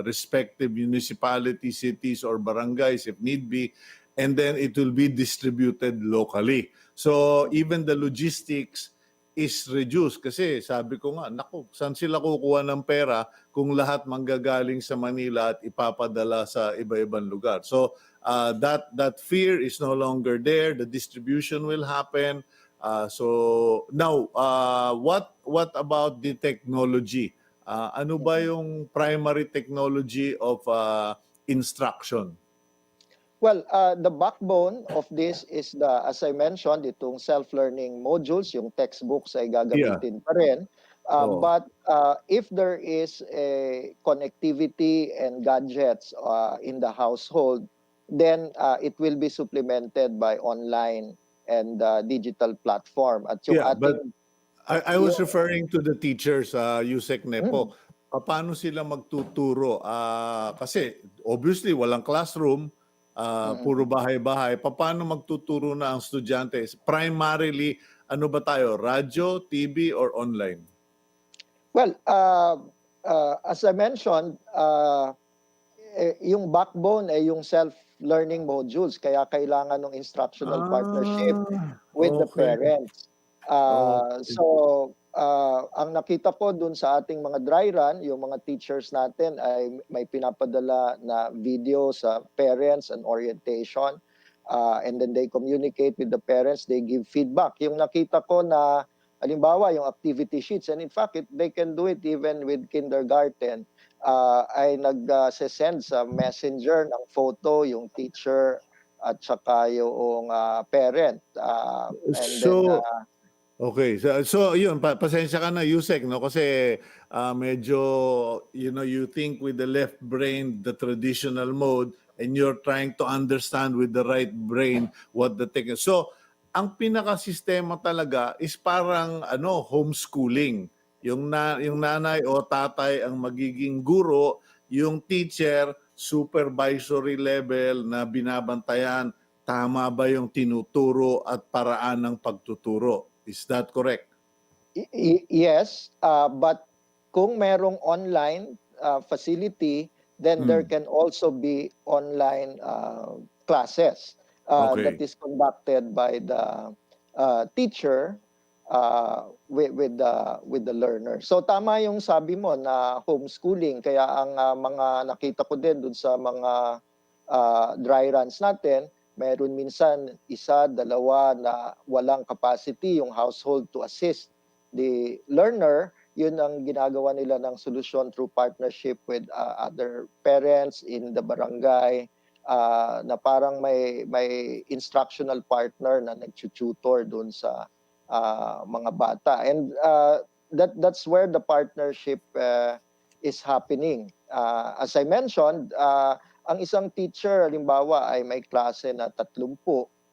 respective municipalities, cities or barangays if need be, and then it will be distributed locally. So even the logistics is reduced kasi sabi ko nga, naku, saan sila kukuha ng pera kung lahat manggagaling sa Manila at ipapadala sa iba-ibang lugar. So that fear is no longer there. The distribution will happen. So now, what about the technology? Ano ba yung primary technology of instruction? Well, the backbone of this is as I mentioned, itong self-learning modules, yung textbooks ay gagamitin pa rin. But if there is a connectivity and gadgets in the household, then it will be supplemented by online and digital platform. At yung but ating I was referring to the teachers, Yusek Nepo. Paano sila magtuturo? Kasi obviously walang classroom, puro bahay-bahay. Paano magtuturo na ang estudyante? Primarily, ano ba tayo? Radyo, TV, or online? Well, as I mentioned, yung backbone ay yung self-learning modules. Kaya kailangan ng instructional partnership with the parents. So, ang nakita ko dun sa ating mga dry run, yung mga teachers natin ay may pinapadala na video sa parents and orientation. And then they communicate with the parents, they give feedback. Yung nakita ko na, halimbawa, yung activity sheets, and in fact, they can do it even with kindergarten, ay nag-send sa messenger ng photo yung teacher at saka yung parent. And then... Okay. So yun, pasensya ka na, Yusek, no? Kasi medyo, you think with the left brain, the traditional mode, and you're trying to understand with the right brain what the technique. So, ang pinaka-sistema talaga is parang homeschooling. Yung nanay o tatay ang magiging guro, yung teacher, supervisory level na binabantayan, tama ba yung tinuturo at paraan ng pagtuturo. Is that correct? Yes, but kung merong online facility, then there can also be online classes that is conducted by the teacher with the learner. So tama yung sabi mo na homeschooling. Kaya ang mga nakita ko din dun sa mga dry runs natin, meron minsan isa, dalawa na walang capacity yung household to assist the learner. Yun ang ginagawa nila ng solusyon through partnership with other parents in the barangay, na parang may instructional partner na nag-tutor dun sa mga bata. And that's where the partnership is happening. As I mentioned, ang isang teacher, halimbawa, ay may klase na 30.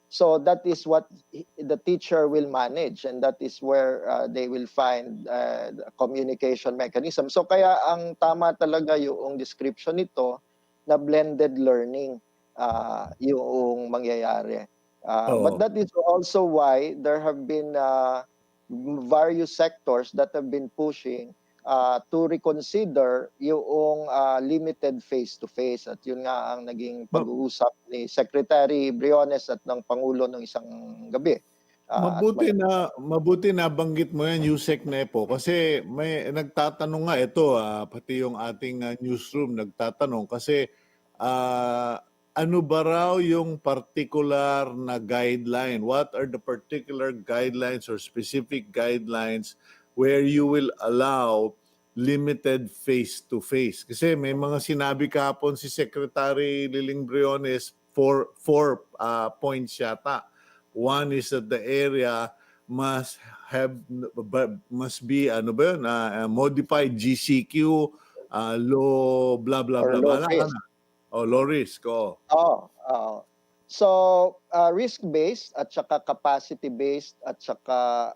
So that is what the teacher will manage, and that is where they will find the communication mechanism. So kaya ang tama talaga yung description nito na blended learning yung mangyayari. But that is also why there have been various sectors that have been pushing to reconsider yung limited face-to-face. At yun nga ang naging pag-uusap ni Secretary Briones at ng Pangulo ng isang gabi. Mabuti na banggit mo yan, Yusek Nepo, kasi may nagtatanong nga ito, pati yung ating newsroom nagtatanong kasi ano ba raw yung particular na guideline? What are the particular guidelines or specific guidelines where you will allow limited face-to-face? Kasi may mga sinabi kahapon si Secretary Liling Briones, four points yata. One is that the area must have must be ano ba yun, modified GCQ, low blah blah or blah. low Bala ka risk. na. Oh, low risk. Oh. Oo. So, risk-based at saka capacity-based at saka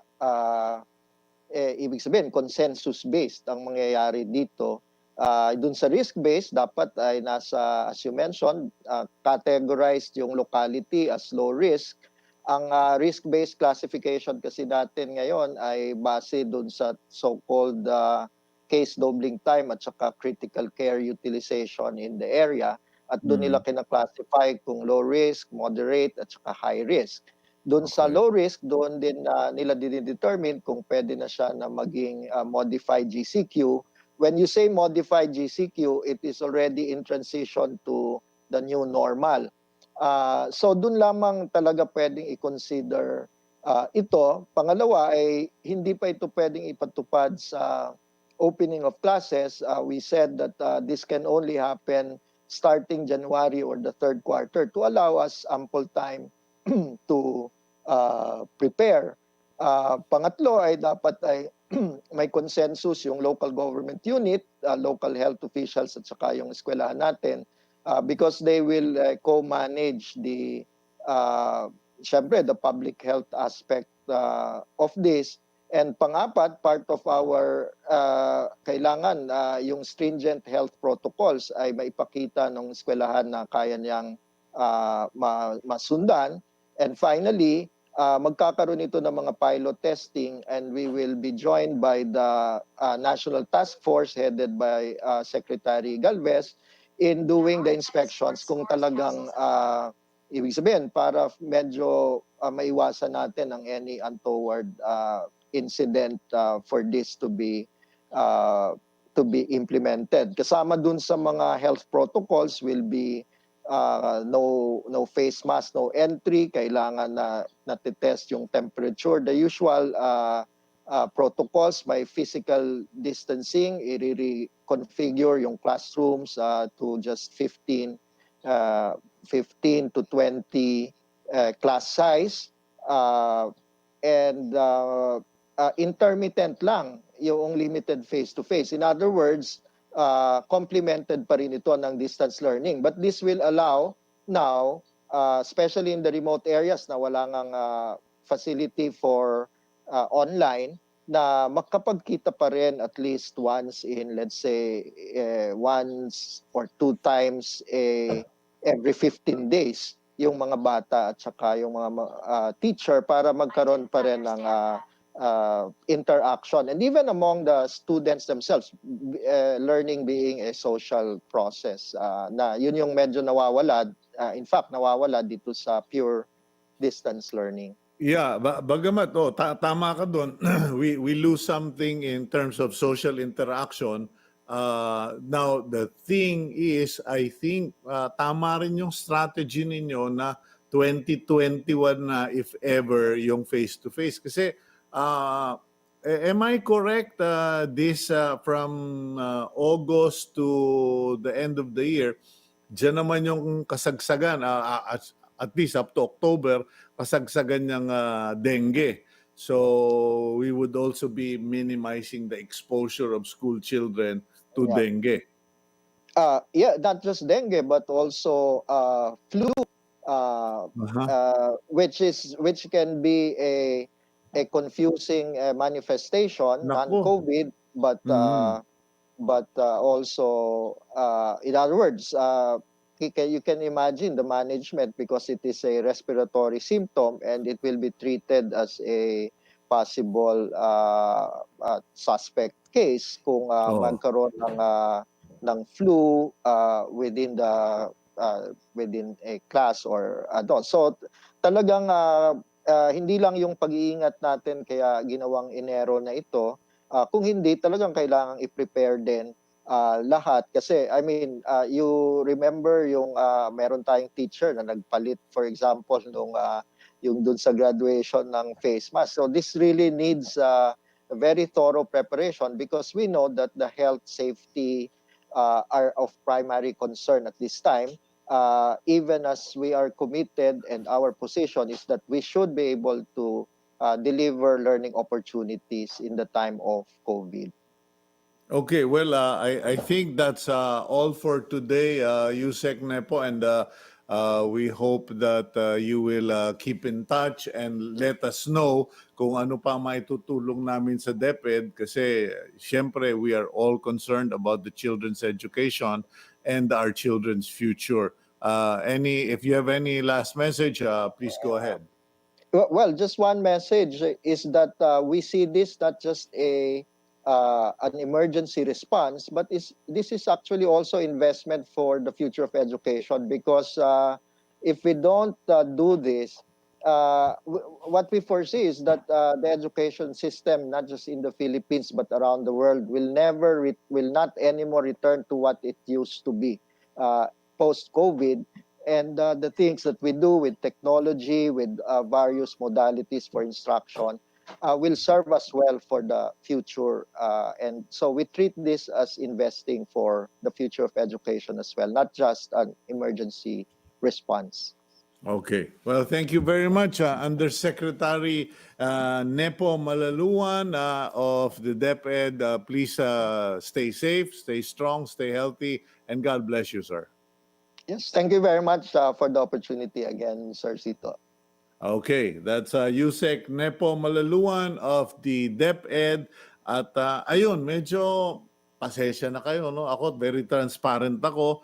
ibig sabihin consensus-based ang mangyayari dito. Dun sa risk-based, dapat ay nasa, as you mentioned, categorized yung locality as low risk. Ang risk-based classification kasi natin ngayon ay base dun sa so-called case doubling time at saka critical care utilization in the area. At doon nila kina-classify kung low risk, moderate, at saka high risk. Doon sa Okay. low risk, doon din nila dinedetermine kung pwede na siya na maging modified GCQ. When you say modified GCQ, it is already in transition to the new normal. So doon lamang talaga pwedeng i-consider ito. Pangalawa ay hindi pa ito pwedeng ipatupad sa opening of classes. We said that this can only happen starting January or the third quarter to allow us ample time to prepare. Pangatlo ay dapat ay may consensus yung local government unit, local health officials at saka yung eskwelahan natin because they will co-manage the syempre the public health aspect of this. And pangapat, part of our kailangan yung stringent health protocols ay maipakita ng eskwelahan na kaya niyang masundan. And finally, magkakaroon ito ng mga pilot testing and we will be joined by the National Task Force headed by Secretary Galvez in doing the inspections kung talagang ibig sabihin para medyo maiwasan natin ang any untoward incident for this to be implemented. Kasama dun sa mga health protocols will be no face mask, no entry, kailangan na natitest yung temperature, the usual protocols, may physical distancing, i-reconfigure yung classrooms to just 15 to 20 class size and intermittent lang yung limited face-to-face. In other words, complemented pa rin ito ng distance learning. But this will allow now, especially in the remote areas na wala ngang facility for online, na makapagkita pa rin at least once in, let's say, once or two times every 15 days yung mga bata at saka yung mga teacher para magkaroon pa rin ng interaction. And even among the students themselves, learning being a social process, na yun yung medyo nawawala, in fact, nawawala dito sa pure distance learning. Yeah, bagamat tama ka doon. we lose something in terms of social interaction. Now the thing is, I think tama rin yung strategy ninyo na 2021 na if ever yung face to face kasi am I correct this from August to the end of the year diyan naman yung kasagsagan at least up to October kasagsagan ng dengue. So we would also be minimizing the exposure of school children to dengue. Yeah, not just dengue but also flu, which can be a confusing manifestation, non-COVID, but also in other words, you can imagine the management because it is a respiratory symptom and it will be treated as a possible suspect case kung magkaroon ng flu within a class or adult. So talagang hindi lang yung pag-iingat natin kaya ginawang Enero na ito, kung hindi talagang kailangang i-prepare din lahat. Kasi, I mean, you remember yung meron tayong teacher na nagpalit, for example, yung dun sa graduation ng face mask. So this really needs a very thorough preparation because we know that the health safety are of primary concern at this time. Even as we are committed, and our position is that we should be able to deliver learning opportunities in the time of COVID. Okay, well, I think that's all for today, Yusek Nepo, and we hope that you will keep in touch and let us know kung ano pa maitutulong namin sa DepEd kasi syempre we are all concerned about the children's education and our children's future. If you have any last message, please go ahead. Well, just one message is that we see this not just an emergency response, but this is actually also investment for the future of education because if we don't do this, what we foresee is that the education system, not just in the Philippines but around the world, will not anymore return to what it used to be post COVID. And the things that we do with technology, with various modalities for instruction, will serve us well for the future. And so we treat this as investing for the future of education as well, not just an emergency response. Okay. Well, thank you very much, Undersecretary Nepo Malaluan of the DepEd. Please stay safe, stay strong, stay healthy, and God bless you, sir. Yes, thank you very much for the opportunity again, Sir Cito. Okay, that's Yusek Nepo Malaluan of the DepEd. At ayun, medyo pasensya na kayo, no? Ako, very transparent ako.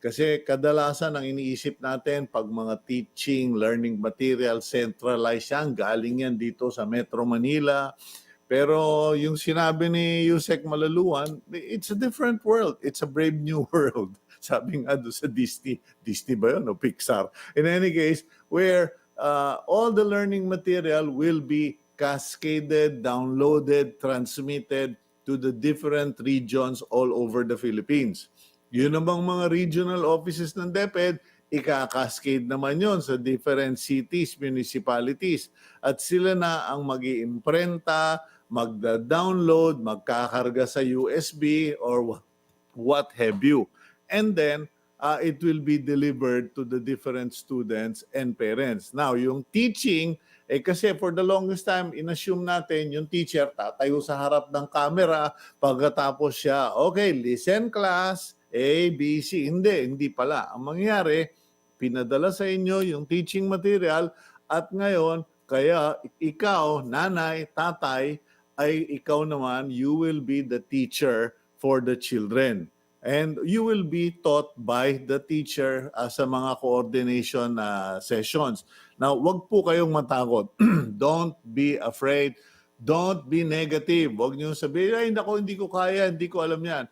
Kasi kadalasan ang iniisip natin pag mga teaching, learning material, centralized yan, galing yan dito sa Metro Manila. Pero yung sinabi ni Yusek Malaluan, it's a different world. It's a brave new world. Sabi nga doon sa Disney. Disney ba yun o Pixar? In any case, where all the learning material will be cascaded, downloaded, transmitted to the different regions all over the Philippines. Yun namang mga regional offices ng DepEd, ika-cascade naman yon sa different cities, municipalities. At sila na ang mag-iimprenta, magda-download, magkakarga sa USB or what have you. And then, it will be delivered to the different students and parents. Now, yung teaching, kasi for the longest time, inassume natin yung teacher tatayo sa harap ng camera, pagkatapos siya, okay, listen class, A, B, C. Hindi pala. Ang mangyari, pinadala sa inyo yung teaching material at ngayon, kaya ikaw, nanay, tatay, ay ikaw naman, you will be the teacher for the children. And you will be taught by the teacher sa mga coordination sessions. Now, wag po kayong matakot. Don't be afraid. Don't be negative. Wag niyo sabihin, ay, nako, hindi ko kaya, hindi ko alam yan.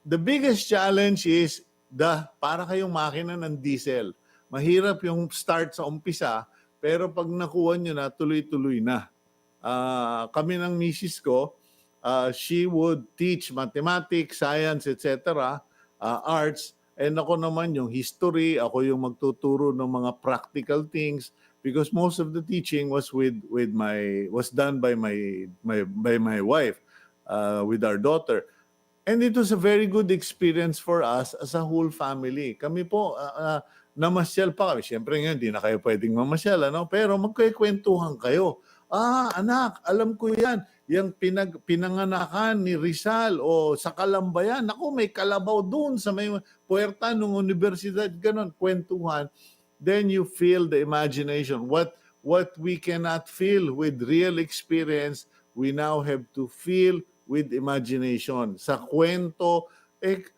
The biggest challenge is para kayong makina ng diesel. Mahirap yung start sa umpisa, pero pag nakuha nyo na, tuloy-tuloy na. Kami ng misis ko, she would teach mathematics, science, etc., arts, and ako naman yung history, ako yung magtuturo ng mga practical things because most of the teaching was was done by my wife, with our daughter. And it was a very good experience for us as a whole family. Kami po, namasyal pa kami. Siyempre ngayon, hindi na kayo pwedeng mamasyal, ano? Pero magkikwentuhan kayo. Anak, alam ko yan. Yung pinanganakan ni Rizal o sa Kalambayan. Ako, may kalabaw doon sa may puwerta ng universidad. Ganon, kwentuhan. Then you feel the imagination. What we cannot feel with real experience, we now have to feel with imagination. Sa kwento,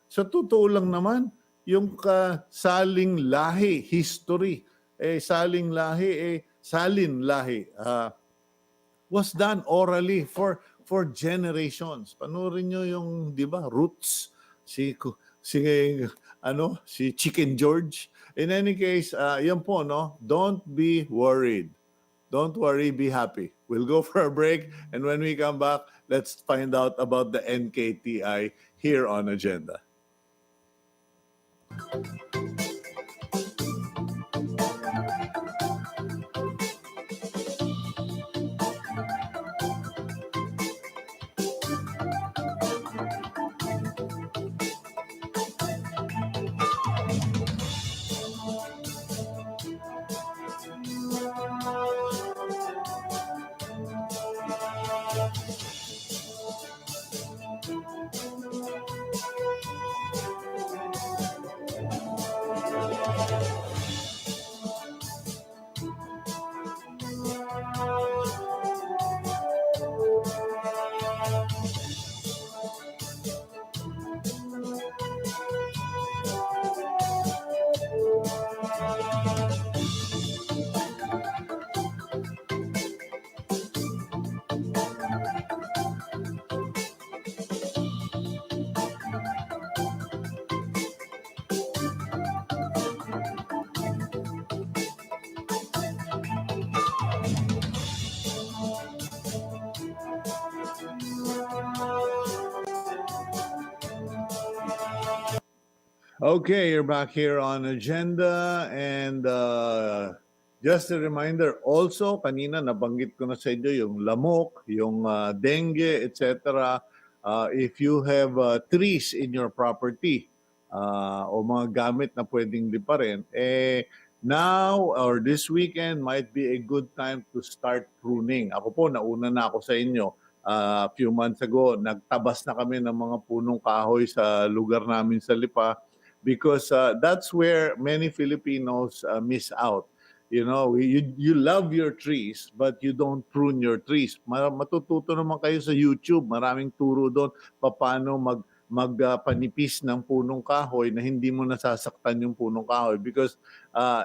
sa totoo lang naman, yung saling lahi, history, saling lahi, salin lahi, was done orally for generations. Panoorin nyo yung, di ba, Roots, si Chicken George. In any case, yan po, no? Don't be worried. Don't worry, be happy. We'll go for a break, and when we come back, let's find out about the NKTI here on Agenda. Okay, you're back here on Agenda, and just a reminder, also kanina nabanggit ko na sa inyo yung lamok, yung dengue, etc. If you have trees in your property o mga gamit na pwedeng liparin, now or this weekend might be a good time to start pruning. Ako po, nauna na ako sa inyo. A few months ago, nagtabas na kami ng mga punong kahoy sa lugar namin sa Lipa, because that's where many Filipinos miss out. You know, you love your trees, but you don't prune your trees. Matututo naman kayo sa YouTube. Maraming turo doon paano magpanipis ng punong kahoy na hindi mo nasasaktan yung punong kahoy. Because,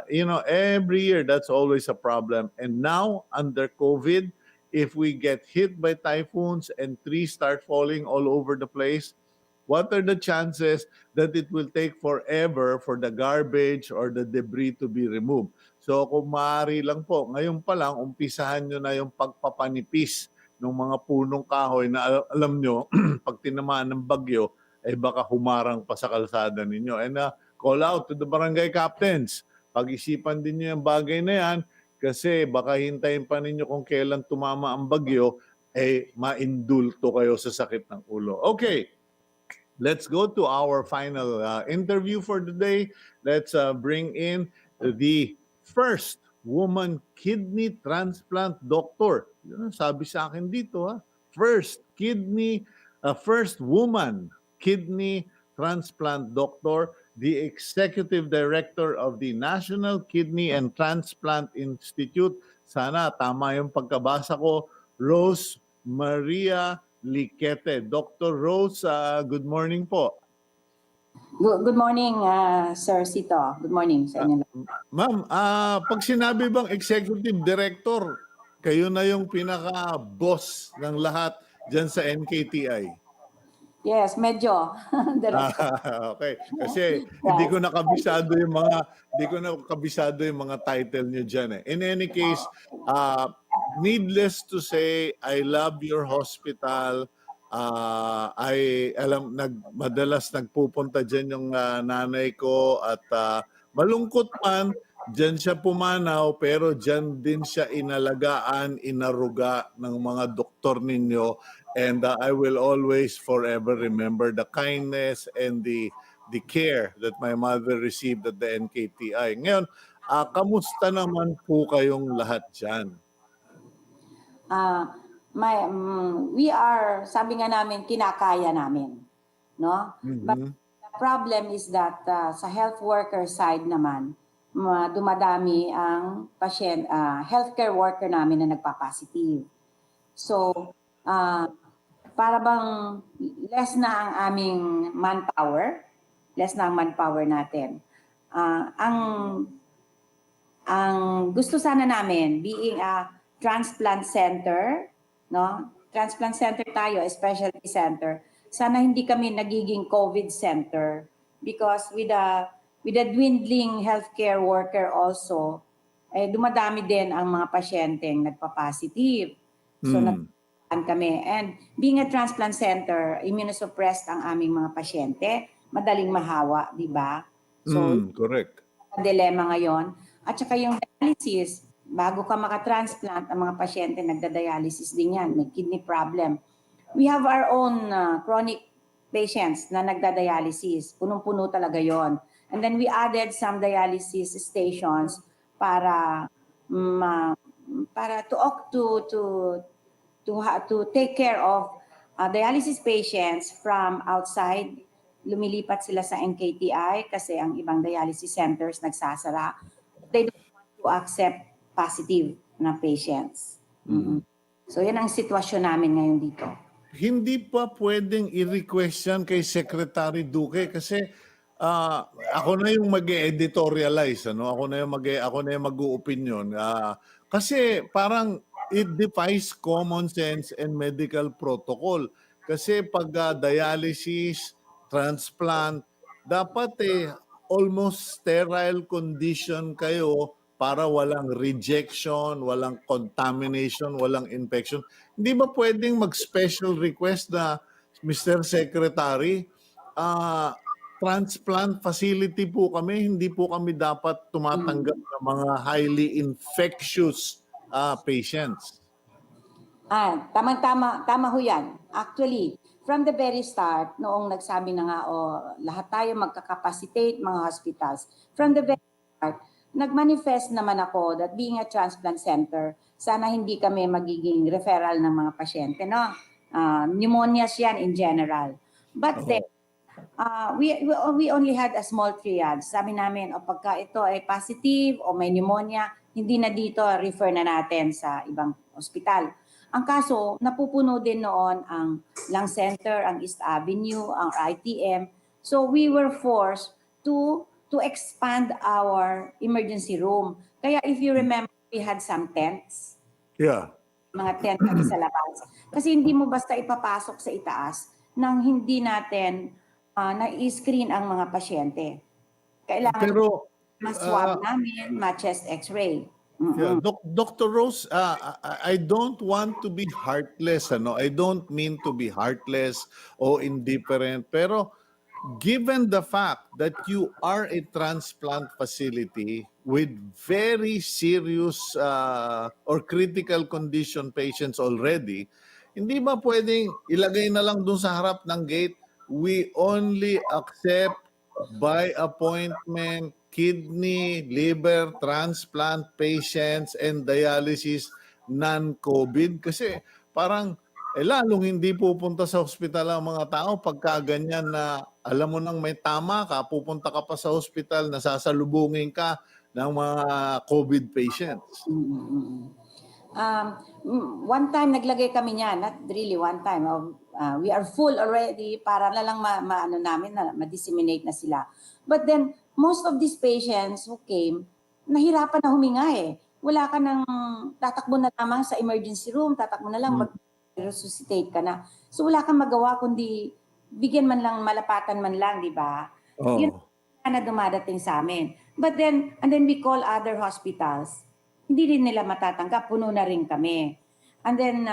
you know, every year, that's always a problem. And now, under COVID, if we get hit by typhoons and trees start falling all over the place, what are the chances that it will take forever for the garbage or the debris to be removed? So kung maaari lang po, ngayon pa lang, umpisahan nyo na yung pagpapanipis ng mga punong kahoy na alam nyo, pag tinamaan ng bagyo, ay baka humarang pa sa kalsada ninyo. And call out to the barangay captains. Pag-isipan din nyo yung bagay na yan, kasi baka hintayin pa ninyo kung kailan tumama ang bagyo, maindulto kayo sa sakit ng ulo. Okay. Let's go to our final interview for the day. Let's bring in the first woman kidney transplant doctor. Yun, sabi sa akin dito, first woman kidney transplant doctor, the executive director of the National Kidney and Transplant Institute. Sana tama yung pagkabasa ko, Rose Maria Liquete. Dr. Rose, good morning po. Good morning, Sir Cito. Good morning sa inyo. Ma'am, pag sinabi bang executive director, kayo na yung pinaka-boss ng lahat dyan sa NKTI? Yes, medyo. Okay. Kasi hindi ko nakabisado yung mga title niyo diyan eh. In any case, needless to say, I love your hospital. Madalas nagpupunta diyan yung nanay ko at malungkot man, diyan siya pumanaw pero diyan din siya inalagaan, inaruga ng mga doktor ninyo. And I will always forever remember the kindness and the care that my mother received at the NKTI. Ngayon, kamusta naman po kayong lahat dyan? We are, sabi nga namin, kinakaya namin. No? But the problem is that sa health worker side naman, dumadami ang patient, healthcare worker namin na nagpa-positive. So, para bang less na ang aming manpower, natin. Ang gusto sana namin, being a transplant center, no? Transplant center tayo, a specialty center. Sana hindi kami nagiging COVID center because with the dwindling healthcare worker also, dumadami din ang mga pasyenteng nagpa-positive. So, kami. And being a transplant center, immunosuppressed ang aming mga pasyente. Madaling mahawa, di ba? So, Correct. dilemma ngayon. At saka yung dialysis, bago ka makatransplant, ang mga pasyente nagda-dialysis din yan. May kidney problem. We have our own chronic patients na nagda-dialysis. Punong-puno talaga yon. And then we added some dialysis stations para to take care of dialysis patients from outside. Lumilipat sila sa NKTI kasi ang ibang dialysis centers nagsasara. They don't want to accept positive na patients. So yan ang sitwasyon namin ngayon dito. Hindi pa pwedeng i-request yan kay Secretary Duque kasi ako na yung mag-editorialize, ano? Ako na yung mag-opinion. Kasi parang it defies common sense and medical protocol. Kasi pag dialysis, transplant, dapat almost sterile condition kayo para walang rejection, walang contamination, walang infection. Hindi ba pwedeng mag-special request na Mr. Secretary, transplant facility po kami, hindi po kami dapat tumatanggap ng mga highly infectious patients? Tama ho yan. Actually, from the very start, noong nagsabi na nga, lahat tayo magkakapacitate mga hospitals, from the very start, nag-manifest naman ako that being a transplant center, sana hindi kami magiging referral ng mga pasyente, no? Pneumonias yan in general. But then, we only had a small triage. Sabi namin, pagka ito ay positive o may pneumonia, hindi na dito, refer na natin sa ibang ospital. Ang kaso, napupuno din noon ang Lung Center, ang East Avenue, ang ITM. So we were forced to expand our emergency room. Kaya if you remember, we had some tents. Yeah. Mga tent kami sa labas. Kasi hindi mo basta ipapasok sa itaas nang hindi natin na-screen ang mga pasyente. Kailangan ma-swab namin, ma-chest x-ray. Yeah. Dr. Rose, I don't want to be heartless. I don't mean to be heartless or indifferent. Pero given the fact that you are a transplant facility with very serious or critical condition patients already, hindi ba pwedeng ilagay na lang dun sa harap ng gate, we only accept by appointment kidney, liver, transplant patients and dialysis non-COVID? Kasi parang lalong hindi pupunta sa ospital ang mga tao pagka ganyan na alam mo nang may tama ka, pupunta ka pa sa ospital, nasasalubungin ka ng mga COVID patients. One time naglagay kami niyan, not really one time. We are full already para na lang ma-disseminate na sila. But then, most of these patients who came, nahirapan na huminga Wala ka nang tatakbo na lamang sa emergency room, tatakbo na lang, mag-resuscitate ka na. So wala kang magawa kundi bigyan man lang, malapatan man lang, di ba? Yun na dumadating sa amin. But then, and then we call other hospitals. Hindi rin nila matatanggap, puno na rin kami. And then,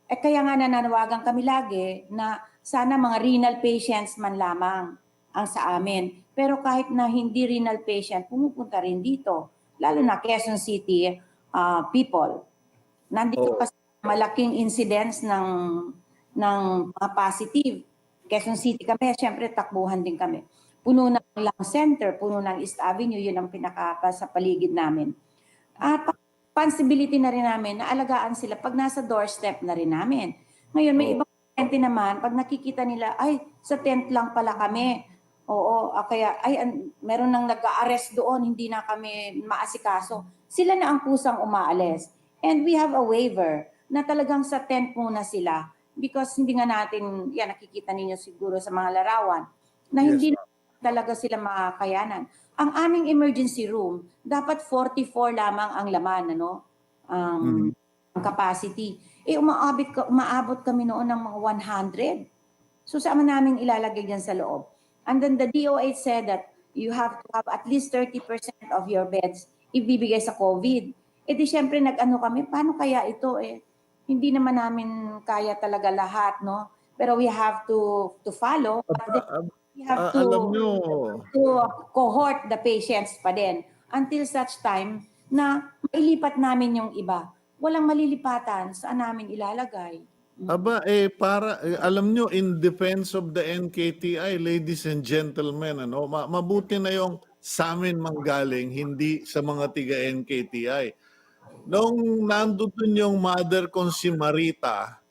kaya nga nananawagan kami lagi na sana mga renal patients man lamang ang sa amin. Pero kahit na hindi renal patient, pumupunta rin dito. Lalo na Quezon City people. Nandito kasi malaking incidence ng mga positive. Quezon City kami, syempre takbuhan din kami. Puno ng Lung Center, puno ng East Avenue, yun ang sa paligid namin. At responsibility na rin namin na alagaan sila pag nasa doorstep na rin namin. Ngayon, may ibang pasyente naman, pag nakikita nila, ay, sa tent lang pala kami. Kaya, meron nang nag-a-arrest doon, hindi na kami maasikaso. Sila na ang kusang umaalis. And we have a waiver na talagang sa tent muna sila. Because hindi nga natin, nakikita ninyo siguro sa mga larawan, na hindi na talaga sila makakayanan. Ang aming emergency room, dapat 44 lamang ang laman, ang capacity. Umaabot kami noon ng mga 100. So saan namin ilalagay dyan sa loob? And then the DOH said that you have to have at least 30% of your beds ibibigay sa COVID. Di syempre kami, paano kaya ito hindi naman namin kaya talaga lahat, no? Pero we have to follow, but then we have Alam nyo, to cohort the patients pa din until such time na mailipat namin yung iba. Walang malilipatan, saan namin ilalagay? alam nyo, in defense of the NKTI, ladies and gentlemen, mabuti na yung sa amin manggaling, hindi sa mga tiga NKTI. Nung nandun yung mother kong si Marita,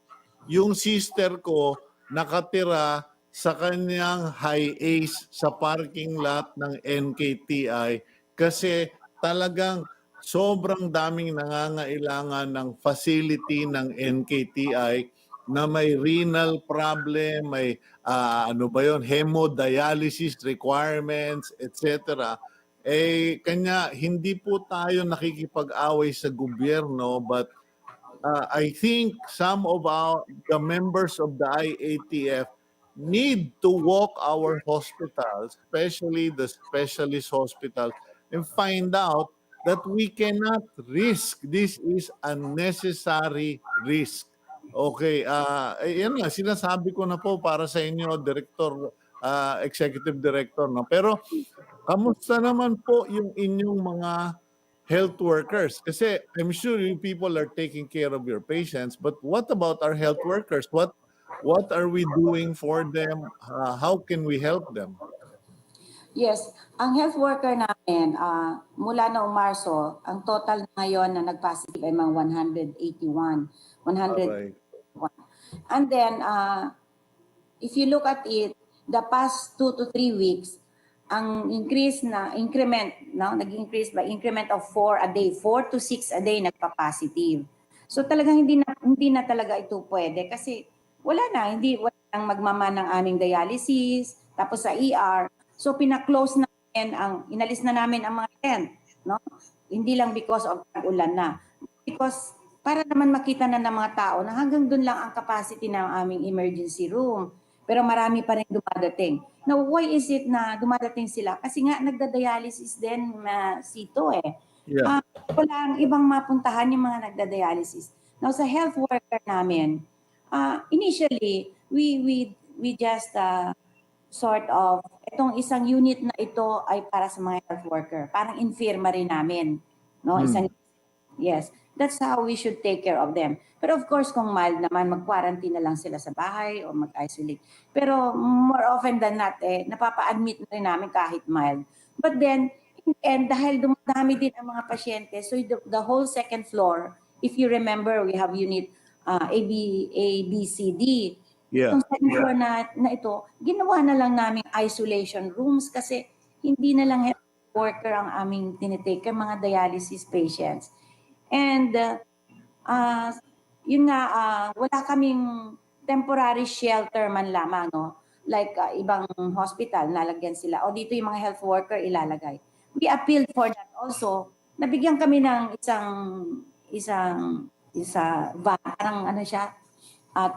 yung sister ko nakatira sa kanyang high ace sa parking lot ng NKTI kasi talagang sobrang daming nangangailangan ng facility ng NKTI na may renal problem, may hemodialysis requirements, etc. Kanya hindi po tayo nakikipag-away sa gobyerno, but I think some of the members of the IATF need to walk our hospitals, especially the specialist hospitals, and find out that we cannot risk. This is unnecessary risk. Okay, yan nga, sinasabi ko na po para sa inyo, Director, Executive Director. No? Pero, kamusta naman po yung inyong mga health workers? Kasi I'm sure you people are taking care of your patients, but what about our health workers? What are we doing for them? How can we help them? Yes, ang health worker namin, mula noong Marso, ang total ngayon na nag-positive ay mga 181. 100. Alright. And then, if you look at it, the past 2 to 3 weeks, ang increment, no, nag-increase by increment of 4 a day, 4 to 6 a day nagpa-positive. So talagang hindi na talaga ito pwede kasi wala nang magmama ng aming dialysis, tapos sa ER. So pina-close namin inalis na namin ang mga tent, no? Hindi lang because of tag-ulan na. Because para naman makita na ng mga tao na hanggang doon lang ang capacity ng aming emergency room. Pero marami pa rin dumadating. Now, why is it na dumadating sila? Kasi nga nagda-dialysis din Cito eh. Yeah. Wala ang ibang mapuntahan yung mga nagda-dialysis. Now, sa health worker namin, initially, we just sort of, itong isang unit na ito ay para sa mga health worker. Parang infirmary namin. No? Yes. That's how we should take care of them. Pero of course, kung mild naman, mag-quarantine na lang sila sa bahay o mag-isolate. Pero more often than not, napapa-admit na rin namin kahit mild. But then, in the end, dahil dumadami din ang mga pasyente, so the whole second floor, if you remember, we have unit A, B, C, D. Yeah. Itong second floor na ito, ginawa na lang namin isolation rooms kasi hindi na lang health worker ang aming tinitake, mga dialysis patients. And yun nga, wala kaming temporary shelter man lamang, no? Like ibang hospital, nalagyan sila. O dito yung mga health worker ilalagay. We appealed for that also. Nabigyan kami ng isang parang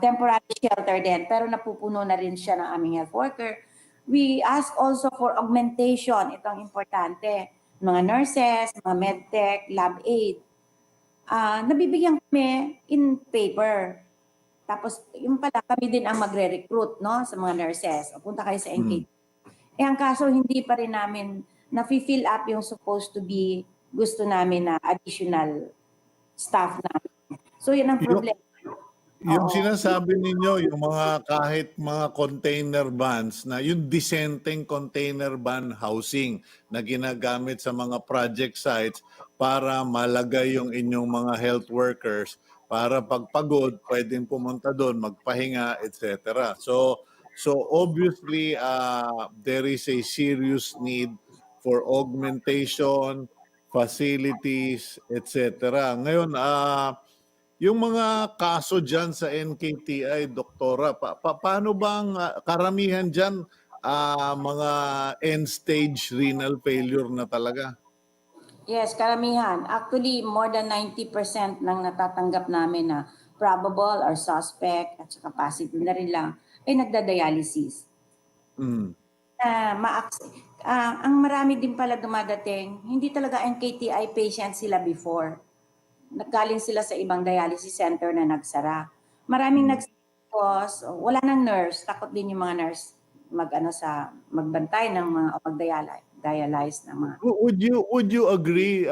temporary shelter din. Pero napupuno na rin siya ng aming health worker. We ask also for augmentation. Ito ang importante. Mga nurses, mga medtech, lab aid. Nabibigyan kami in paper. Tapos yung pala kami din ang magre-recruit, no, sa mga nurses. O punta kayo sa NKTI. Ang kaso hindi pa rin namin na-fill up yung supposed to be gusto namin na additional staff namin. So yun ang problem. Yung sinasabi ninyo, yung kahit mga container vans, na yung dissenting container van housing na ginagamit sa mga project sites para malagay yung inyong mga health workers para pagpagod, pwedeng pumunta doon, magpahinga, etc. So obviously, there is a serious need for augmentation, facilities, etc. Ngayon, yung mga kaso dyan sa NKTI, Doktora, paano bang karamihan dyan mga end-stage renal failure na talaga? Yes, karamihan. Actually, more than 90% ng natatanggap namin na probable or suspect at saka positive na rin lang ay nagda-dialysis. Ang marami din pala dumadating, hindi talaga NKTI patient sila before. naggaling sila sa ibang dialysis center na nagsara. Maraming nagsara because wala nang nurse, takot din yung mga nurse magbantay ng mga mag-dialyze ng mga. Would you agree,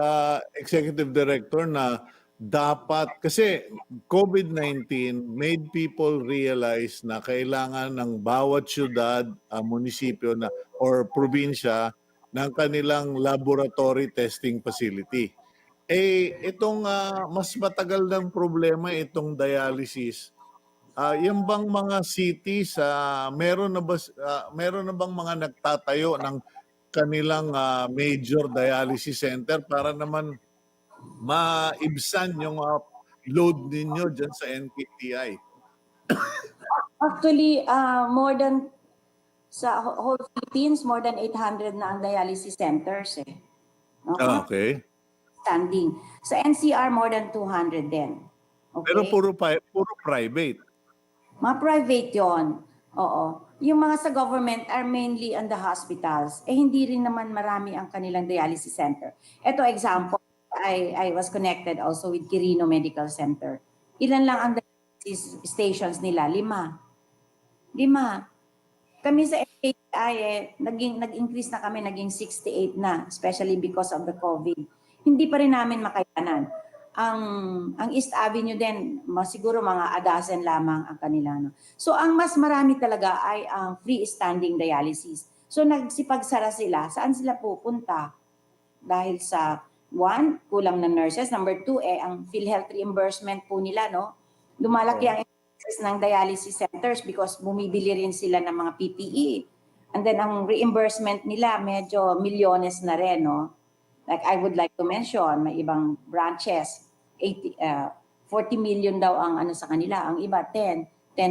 Executive Director, na dapat kasi COVID-19 made people realize na kailangan ng bawat syudad, munisipyo na or probinsya ng kanilang laboratory testing facility. Itong mas matagal ng problema itong dialysis. Yung bang mga cities, meron na bang mga nagtatayo ng kanilang major dialysis center para naman maibsan yung load ninyo dyan sa NKTI? Actually, more than sa whole Philippines, more than 800 na ang dialysis centers eh. No? Okay. Standing. Sa NCR, more than 200 din. Okay? Pero puro private. Mga private yon. Oo. Yung mga sa government are mainly on the hospitals. Hindi rin naman marami ang kanilang dialysis center. Ito example, I was connected also with Quirino Medical Center. Ilan lang ang dialysis stations nila? 5. Kami sa NKTI, nag-increase na kami, naging 68 na, especially because of the COVID. Hindi pa rin namin makayanan. Ang East Avenue din, siguro mga 12 lamang ang kanila. No? So ang mas marami talaga ay ang freestanding dialysis. So nagsipagsara sila, saan sila pupunta? Dahil sa one, kulang na nurses. Number 2, ang PhilHealth reimbursement po nila, no? Lumalaki ang expenses ng dialysis centers because bumibili rin sila ng mga PPE. And then ang reimbursement nila medyo milyones na rin, no? Like I would like to mention, may ibang branches, 40 million daw ang sa kanila, ang iba 10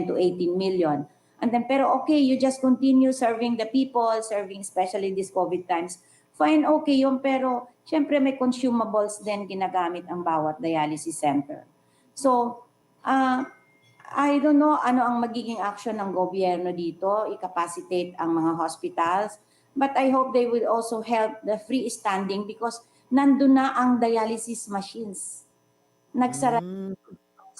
to 18 million. And then pero okay, you just continue serving the people, serving especially these COVID times. Fine, okay yun, pero syempre may consumables din ginagamit ang bawat dialysis center. So, I don't know ano ang magiging action ng gobyerno dito, i-capacitate ang mga hospitals, but I hope they will also help the freestanding because nandun na ang dialysis machines. Nagsara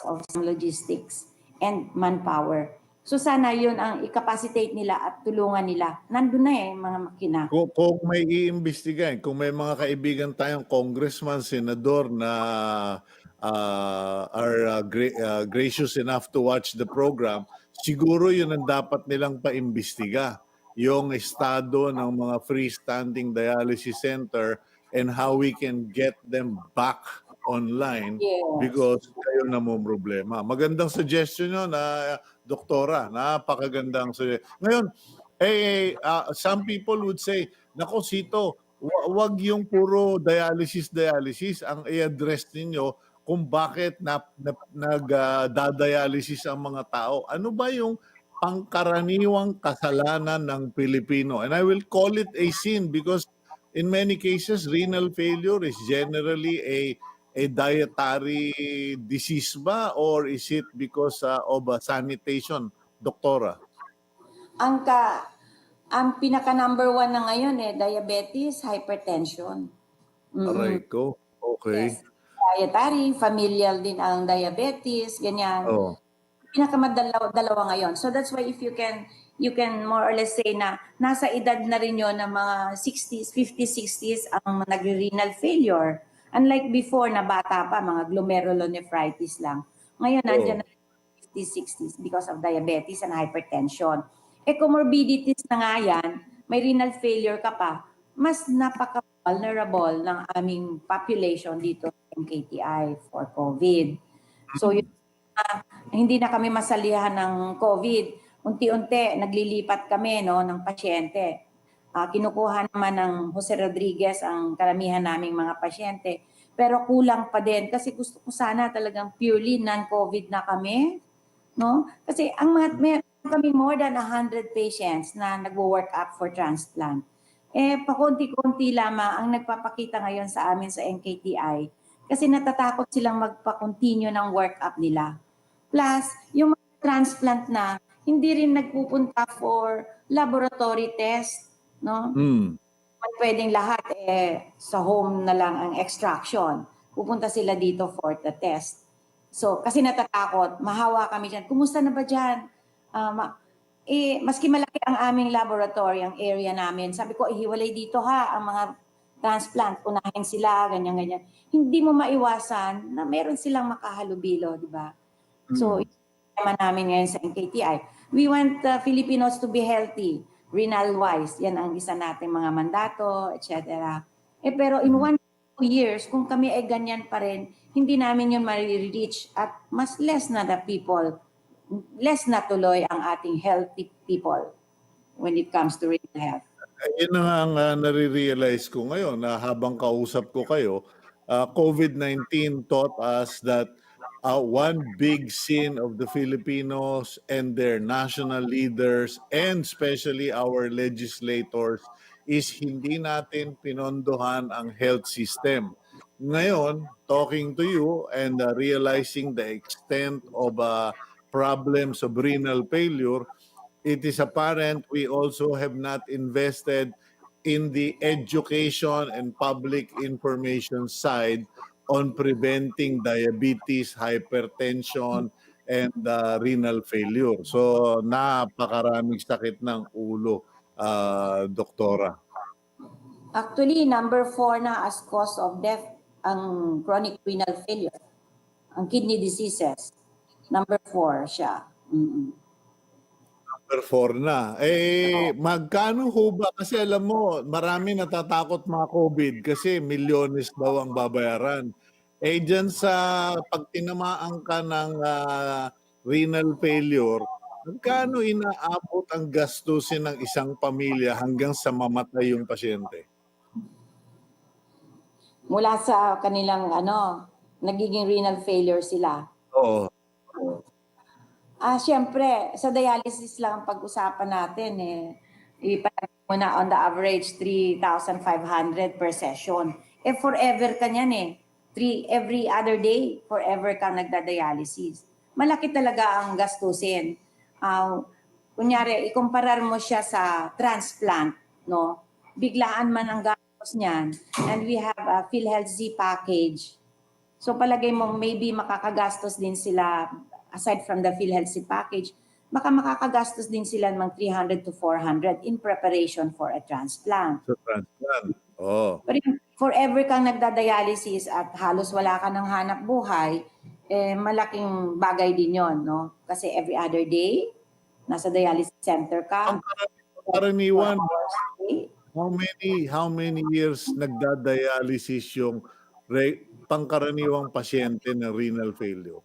of logistics and manpower. So sana yun ang i-capacitate nila at tulungan nila. Nandun na mga makina. Kung may iimbestigahin, kung may mga kaibigan tayong congressman, senador na are gracious enough to watch the program, siguro yun ang dapat nilang paimbestiga. Yung estado ng mga freestanding dialysis center and how we can get them back online. Yes. Because kayo na mo problema. Magandang suggestion yun na doktora, napakagandang suggestion. Ngayon, some people would say, nako Cito, wag yung puro dialysis ang i-address ninyo kung bakit nagdadialysis ang mga tao. Ano ba yung pangkaraniwang kasalanan ng Pilipino? And I will call it a sin because in many cases, renal failure is generally a dietary disease ba or is it because of sanitation, doktora? Ang pinaka number 1 na ngayon diabetes, hypertension. Aray ko. Okay. Yes. Dietary, familial din ang diabetes, ganyan. Oh. Pinakamadalawa ngayon. So that's why if you can more or less say na nasa edad na rin yon ng mga 60s, 50s, 60s ang nagre-renal failure. Unlike before na bata pa, mga glomerulonephritis lang. Ngayon, nandiyan na 50s, 60s because of diabetes and hypertension. Comorbidities na nga yan, may renal failure ka pa, mas napaka-vulnerable ng aming population dito sa NKTI for COVID. So, hindi na kami masalihan ng COVID. Unti-unti, naglilipat kami ng pasyente. Kinukuha naman ng Jose Rodriguez ang karamihan naming mga pasyente. Pero kulang pa din kasi gusto ko sana talagang purely non-COVID na kami. No? Kasi may kami more than 100 patients na nagwo-work up for transplant. Pakunti-kunti lamang ang nagpapakita ngayon sa amin sa NKTI kasi natatakot silang magpa-continue ng work up nila. Plus, yung mga transplant na hindi rin nagpupunta for laboratory test, no? Pwedeng lahat sa home na lang ang extraction. pupunta sila dito for the test. So, kasi natatakot, mahawa kami dyan. Kumusta na ba dyan? Maski malaki ang aming laboratory, ang area namin, sabi ko, ihiwalay dito ha, ang mga transplant, unahin sila, ganyan-ganyan. Hindi mo maiwasan na meron silang makahalubilo, di ba? So, tema namin ngayon sa NKTI. We want Filipinos to be healthy, renal-wise. Yan ang isa nating mga mandato, etc. Pero in 1 2 years, kung kami ay ganyan pa rin, hindi namin yun ma-reach at mas less na the people, less na tuloy ang ating healthy people when it comes to renal health. Yun ang nare-realize ko ngayon na habang kausap ko kayo, COVID-19 taught us that one big sin of the Filipinos and their national leaders and especially our legislators is hindi natin pinondohan ang health system. Ngayon, talking to you and realizing the extent of problems of renal failure, it is apparent we also have not invested in the education and public information side on preventing diabetes, hypertension, and renal failure. So napakaraming sakit ng ulo, Doktora. Actually, number 4 na as cause of death ang chronic renal failure. Ang kidney diseases. Number 4 siya. Number 4 na. Magkano ho ba? Kasi alam mo, marami natatakot mga COVID kasi milyones daw ang babayaran. Dyan sa pag tinamaan ka ng renal failure, magkano inaabot ang gastusin ng isang pamilya hanggang sa mamatay yung pasyente? Mula sa kanilang nagiging renal failure sila. Oo. Siyempre, sa dialysis lang ang pag-usapan natin ipatag mo na on the average 3,500 per session. Forever ka niyan every other day, forever kang nagda-dialysis. Malaki talaga ang gastusin. Kunyari, ikumparar mo siya sa transplant, no? Biglaan man ang gastos niyan. And we have a PhilHealth package. So palagay mo, maybe makakagastos din sila aside from the PhilHealth package, baka makakagastos din sila ng 300 to 400 in preparation for a transplant. So transplant. Oh. Pero forever kang nagda-dialysis at halos wala ka ng hanap buhay, malaking bagay din yon, no? Kasi every other day, nasa dialysis center ka. Ang karaniwan, how many years nagda-dialysis yung pangkaraniwang pasyente ng renal failure?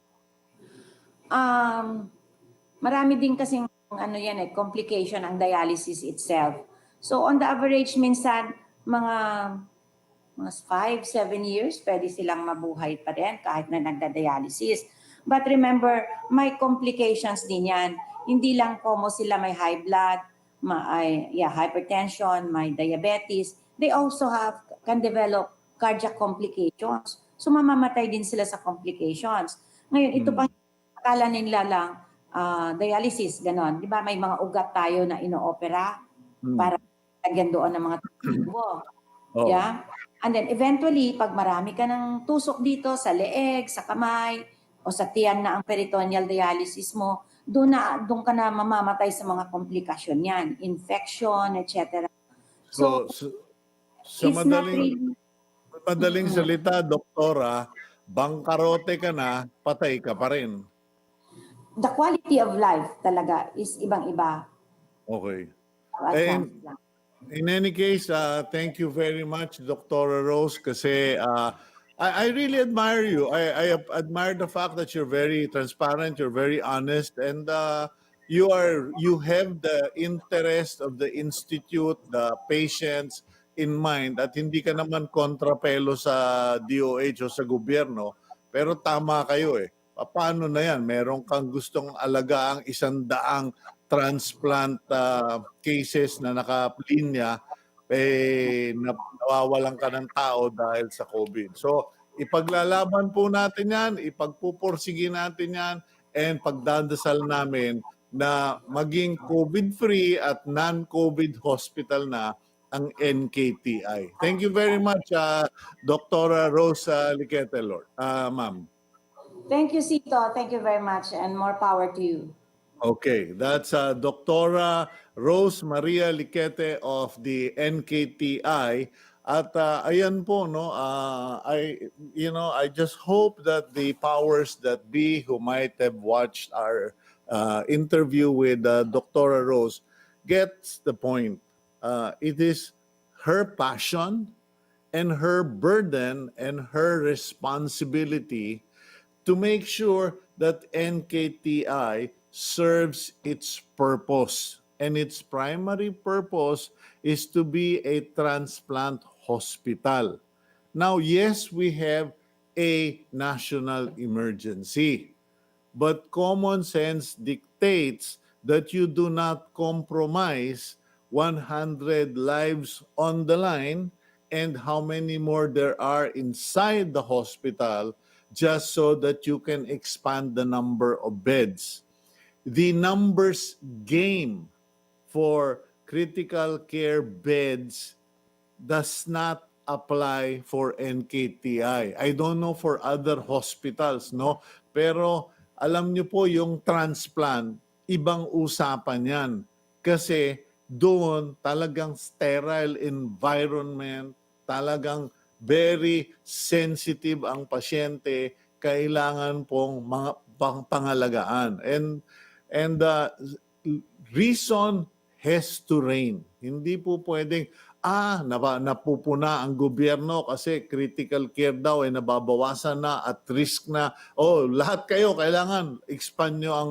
Marami din kasing complication ang dialysis itself. So on the average, minsan mga 5-7 years, pwede silang mabuhay pa rin kahit na nagda-dialysis. But remember, may complications din yan. Hindi lang como sila may high blood, hypertension, may diabetes. They also can develop cardiac complications. So mamamatay din sila sa complications. Ngayon, ito pang akala nila lang dialysis, ganon. Di ba may mga ugat tayo na ino-opera para lagyan doon ng mga tubo. Oh. Yeah? And then eventually, pag marami ka ng tusok dito sa leeg, sa kamay, o sa tiyan na ang peritoneal dialysis mo, doon ka na mamamatay sa mga komplikasyon yan. Infection, etc. So sa madaling salita, Doktora, bangkarote ka na, patay ka pa rin. The quality of life talaga is ibang-iba. Okay. And in any case, thank you very much, Dr. Rose, kasi I really admire you. I admire the fact that you're very transparent, you're very honest, and you have the interest of the institute, the patients in mind, at hindi ka naman kontrapelo sa DOH o sa gobyerno, pero tama kayo Paano na yan? Meron kang gustong alagaang 100 transplant cases na nakalinya, nawawalan ka ng tao dahil sa COVID. So, ipaglalaban po natin yan, ipagpupursige natin yan, and pagdadasal namin na maging COVID-free at non-COVID hospital na ang NKTI. Thank you very much, Dr. Rosa Liquete, Lord. Ma'am. Thank you, Cito. Thank you very much, and more power to you. Okay, that's Dr. Rose Maria Liquete of the NKTI. At ayan po, no, I just hope that the powers that be who might have watched our interview with Dr. Rose gets the point. It is her passion and her burden and her responsibility to make sure that NKTI serves its purpose. And its primary purpose is to be a transplant hospital. Now, yes, we have a national emergency, but common sense dictates that you do not compromise 100 lives on the line and how many more there are inside the hospital just so that you can expand the number of beds. The numbers game for critical care beds does not apply for NKTI. I don't know for other hospitals, no? Pero alam niyo po yung transplant, ibang usapan yan. Kasi doon talagang sterile environment, talagang very sensitive ang pasyente, kailangan pong mga pangalagaan. And reason has to reign. Hindi po pwedeng napupuna ang gobyerno kasi critical care daw ay nababawasan na at risk na. Oh, lahat kayo kailangan expand nyo ang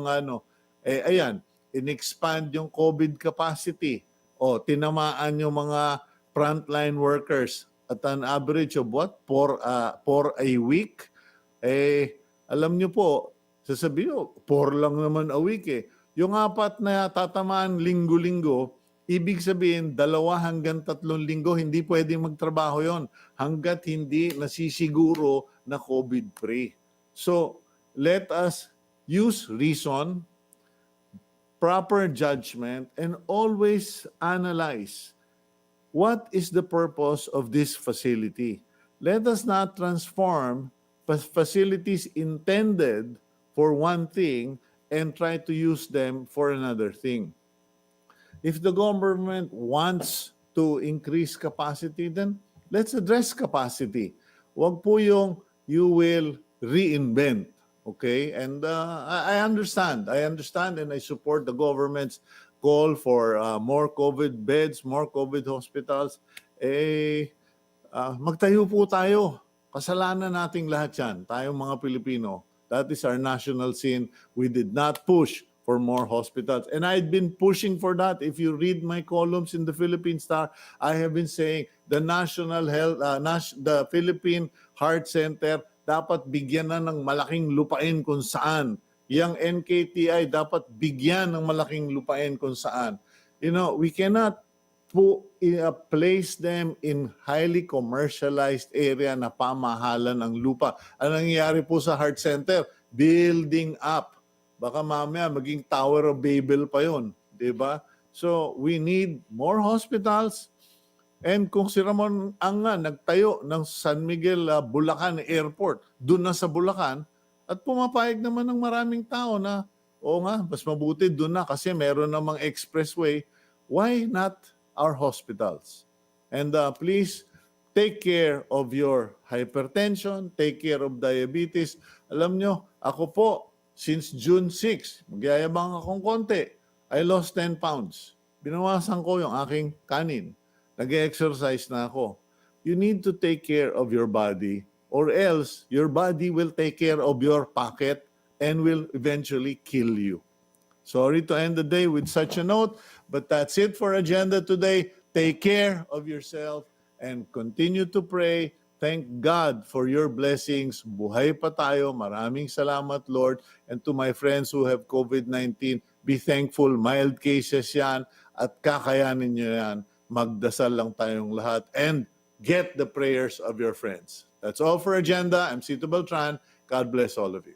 ayan, in-expand yung COVID capacity. Oh, tinamaan yung mga frontline workers at an average of what? For a week. Alam nyo po, sasabihin nyo, 4 lang naman a week eh. Yung 4 na tatamaan linggo-linggo, ibig sabihin, 2 hanggang 3 linggo, hindi pwedeng magtrabaho yon hanggat hindi nasisiguro na COVID-free. So, let us use reason, proper judgment, and always analyze what is the purpose of this facility. Let us not transform facilities intended for one thing and try to use them for another thing. If the government wants to increase capacity, then let's address capacity. Wag po yung you will reinvent. Okay? And I understand. And I support the government's call for more COVID beds, more COVID hospitals. Magtayo po tayo. Kasalanan nating lahat yan. Tayong mga Pilipino. That is our national sin. We did not push for more hospitals. And I've been pushing for that. If you read my columns in the Philippine Star, I have been saying the National Health, the Philippine Heart Center dapat bigyan na ng malaking lupain kung saan. Yang NKTI dapat bigyan ng malaking lupain kung saan. You know, we cannot place them in highly commercialized area na pamahalan ng lupa. Ang nangyayari po sa Heart Center, building up. Baka mamaya maging Tower of Babel pa yun. Diba? So, we need more hospitals. And kung si Ramon Anga nagtayo ng San Miguel Bulacan Airport, doon na sa Bulacan, at pumapayag naman ng maraming tao na, mas mabuti doon na kasi meron namang expressway, why not our hospitals? And please, take care of your hypertension, take care of diabetes. Alam nyo, ako po, since June 6, magyayabang akong konti, I lost 10 pounds. Binawasan ko yung aking kanin. Nag-exercise na ako. You need to take care of your body or else your body will take care of your pocket and will eventually kill you. Sorry to end the day with such a note, but that's it for Agenda today. Take care of yourself and continue to pray. Thank God for your blessings. Buhay pa tayo. Maraming salamat, Lord. And to my friends who have COVID-19, be thankful. Mild cases yan at kakayanin nyo yan. Magdasal lang tayong lahat and get the prayers of your friends. That's all for Agenda. I'm Cito Beltran. God bless all of you.